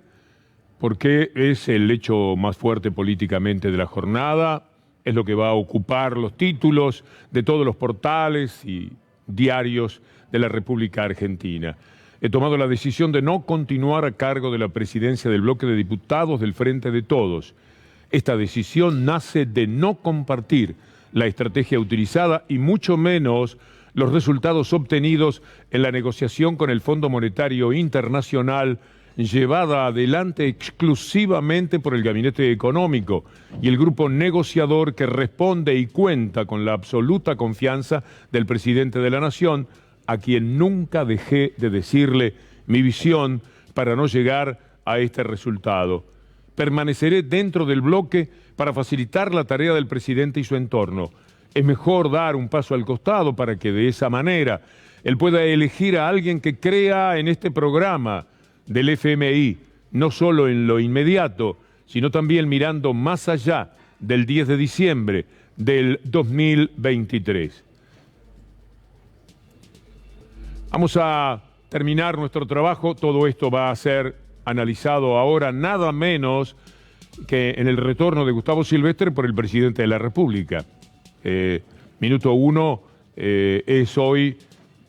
porque es el hecho más fuerte políticamente de la jornada, es lo que va a ocupar los títulos de todos los portales y diarios de la República Argentina. He tomado la decisión de no continuar a cargo de la presidencia del bloque de diputados del Frente de Todos. Esta decisión nace de no compartir la estrategia utilizada y mucho menos los resultados obtenidos en la negociación con el Fondo Monetario Internacional llevada adelante exclusivamente por el Gabinete Económico y el grupo negociador que responde y cuenta con la absoluta confianza del presidente de la Nación, a quien nunca dejé de decirle mi visión para no llegar a este resultado. Permaneceré dentro del bloque para facilitar la tarea del presidente y su entorno. Es mejor dar un paso al costado para que de esa manera él pueda elegir a alguien que crea en este programa del FMI, no solo en lo inmediato, sino también mirando más allá del 10 de diciembre del 2023. Vamos a terminar nuestro trabajo. Todo esto va a ser analizado ahora nada menos que en el retorno de Gustavo Silvestre por el presidente de la República. Minuto Uno es hoy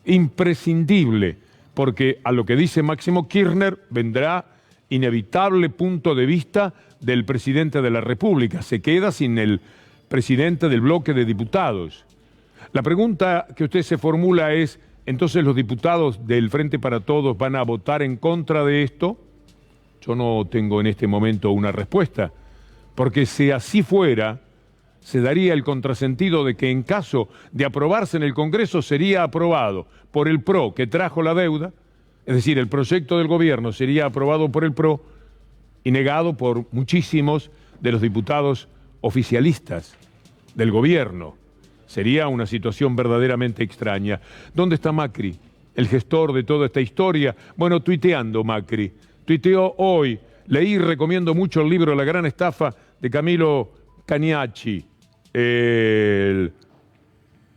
imprescindible, porque a lo que dice Máximo Kirchner vendrá inevitable punto de vista del presidente de la República. Se queda sin el presidente del bloque de diputados. La pregunta que usted se formula es, ¿entonces los diputados del Frente para Todos van a votar en contra de esto? Yo no tengo en este momento una respuesta, porque si así fuera, se daría el contrasentido de que en caso de aprobarse en el Congreso sería aprobado por el PRO que trajo la deuda, es decir, el proyecto del gobierno sería aprobado por el PRO y negado por muchísimos de los diputados oficialistas del gobierno. Sería una situación verdaderamente extraña. ¿Dónde está Macri, el gestor de toda esta historia? Bueno, tuiteando Macri. Tuiteó hoy, leí y recomiendo mucho el libro La gran estafa de Camilo Caniachi. El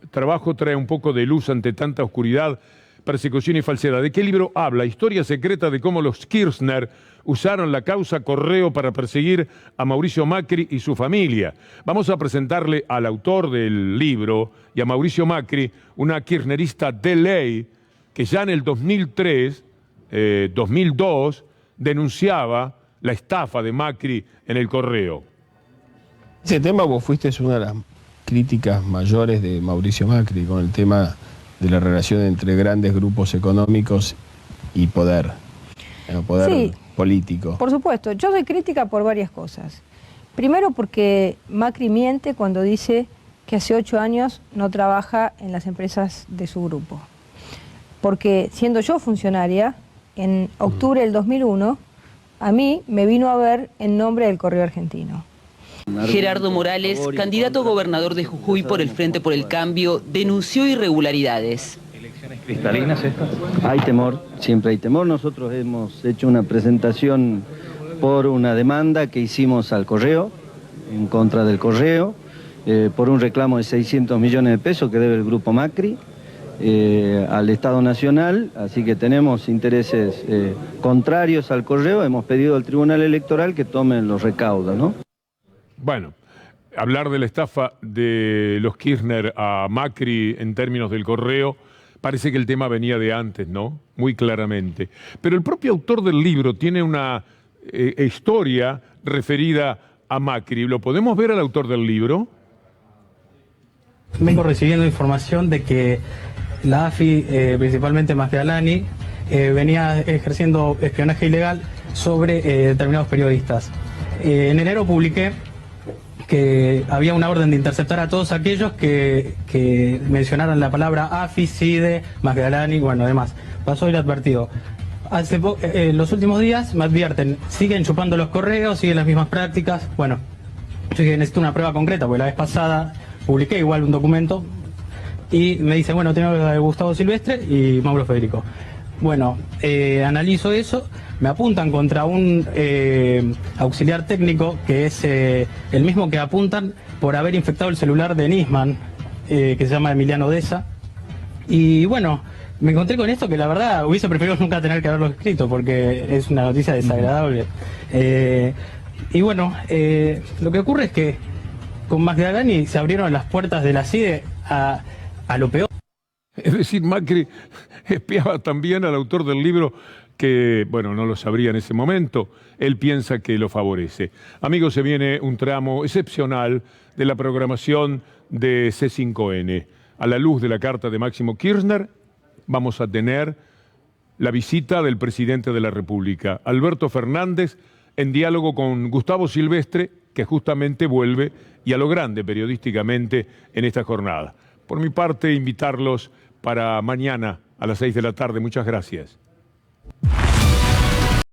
trabajo trae un poco de luz ante tanta oscuridad, persecución y falsedad. ¿De qué libro habla? Historia secreta de cómo los Kirchner usaron la causa Correo para perseguir a Mauricio Macri y su familia. Vamos a presentarle al autor del libro y a Mauricio Macri, una kirchnerista de ley que ya en el 2002 denunciaba la estafa de Macri en el Correo. Ese tema vos fuiste una de las críticas mayores de Mauricio Macri con el tema de la relación entre grandes grupos económicos y poder Sí, político. Por supuesto, yo soy crítica por varias cosas. Primero porque Macri miente cuando dice que hace 8 años no trabaja en las empresas de su grupo. Porque siendo yo funcionaria, en octubre del 2001, a mí me vino a ver en nombre del Correo Argentino. Gerardo Morales, candidato a gobernador de Jujuy por el Frente por el Cambio, denunció irregularidades. ¿Elecciones cristalinas estas? Hay temor, siempre hay temor. Nosotros hemos hecho una presentación por una demanda que hicimos al Correo, en contra del Correo, por un reclamo de 600 millones de pesos que debe el Grupo Macri al Estado Nacional, así que tenemos intereses contrarios al Correo. Hemos pedido al Tribunal Electoral que tomen los recaudos, ¿no? Bueno, hablar de la estafa de los Kirchner a Macri en términos del Correo, parece que el tema venía de antes, ¿no? Muy claramente. Pero el propio autor del libro tiene una historia referida a Macri. ¿Lo podemos ver al autor del libro? Vengo recibiendo información de que la AFI, principalmente Mastroianni, venía ejerciendo espionaje ilegal sobre determinados periodistas. En enero publiqué que había una orden de interceptar a todos aquellos que mencionaran la palabra AFI, CIDE, Mastroianni, bueno, demás. Pasó inadvertido. Los últimos días me advierten, siguen chupando los correos, siguen las mismas prácticas. Bueno, yo dije, necesito una prueba concreta, porque la vez pasada publiqué igual un documento y me dice, bueno, tengo a Gustavo Silvestre y Mauro Federico. Bueno, analizo eso, me apuntan contra un auxiliar técnico que es el mismo que apuntan por haber infectado el celular de Nisman, que se llama Emiliano Deza. Y bueno, me encontré con esto que la verdad hubiese preferido nunca tener que haberlo escrito porque es una noticia desagradable. Y bueno, lo que ocurre es que con Mastroianni se abrieron las puertas de la CIDE a lo peor. Es decir, Macri espiaba también al autor del libro que, bueno, no lo sabría en ese momento. Él piensa que lo favorece. Amigos, se viene un tramo excepcional de la programación de C5N. A la luz de la carta de Máximo Kirchner, vamos a tener la visita del presidente de la República, Alberto Fernández, en diálogo con Gustavo Silvestre, que justamente vuelve y a lo grande periodísticamente en esta jornada. Por mi parte, invitarlos para mañana a las 6 de la tarde. Muchas gracias.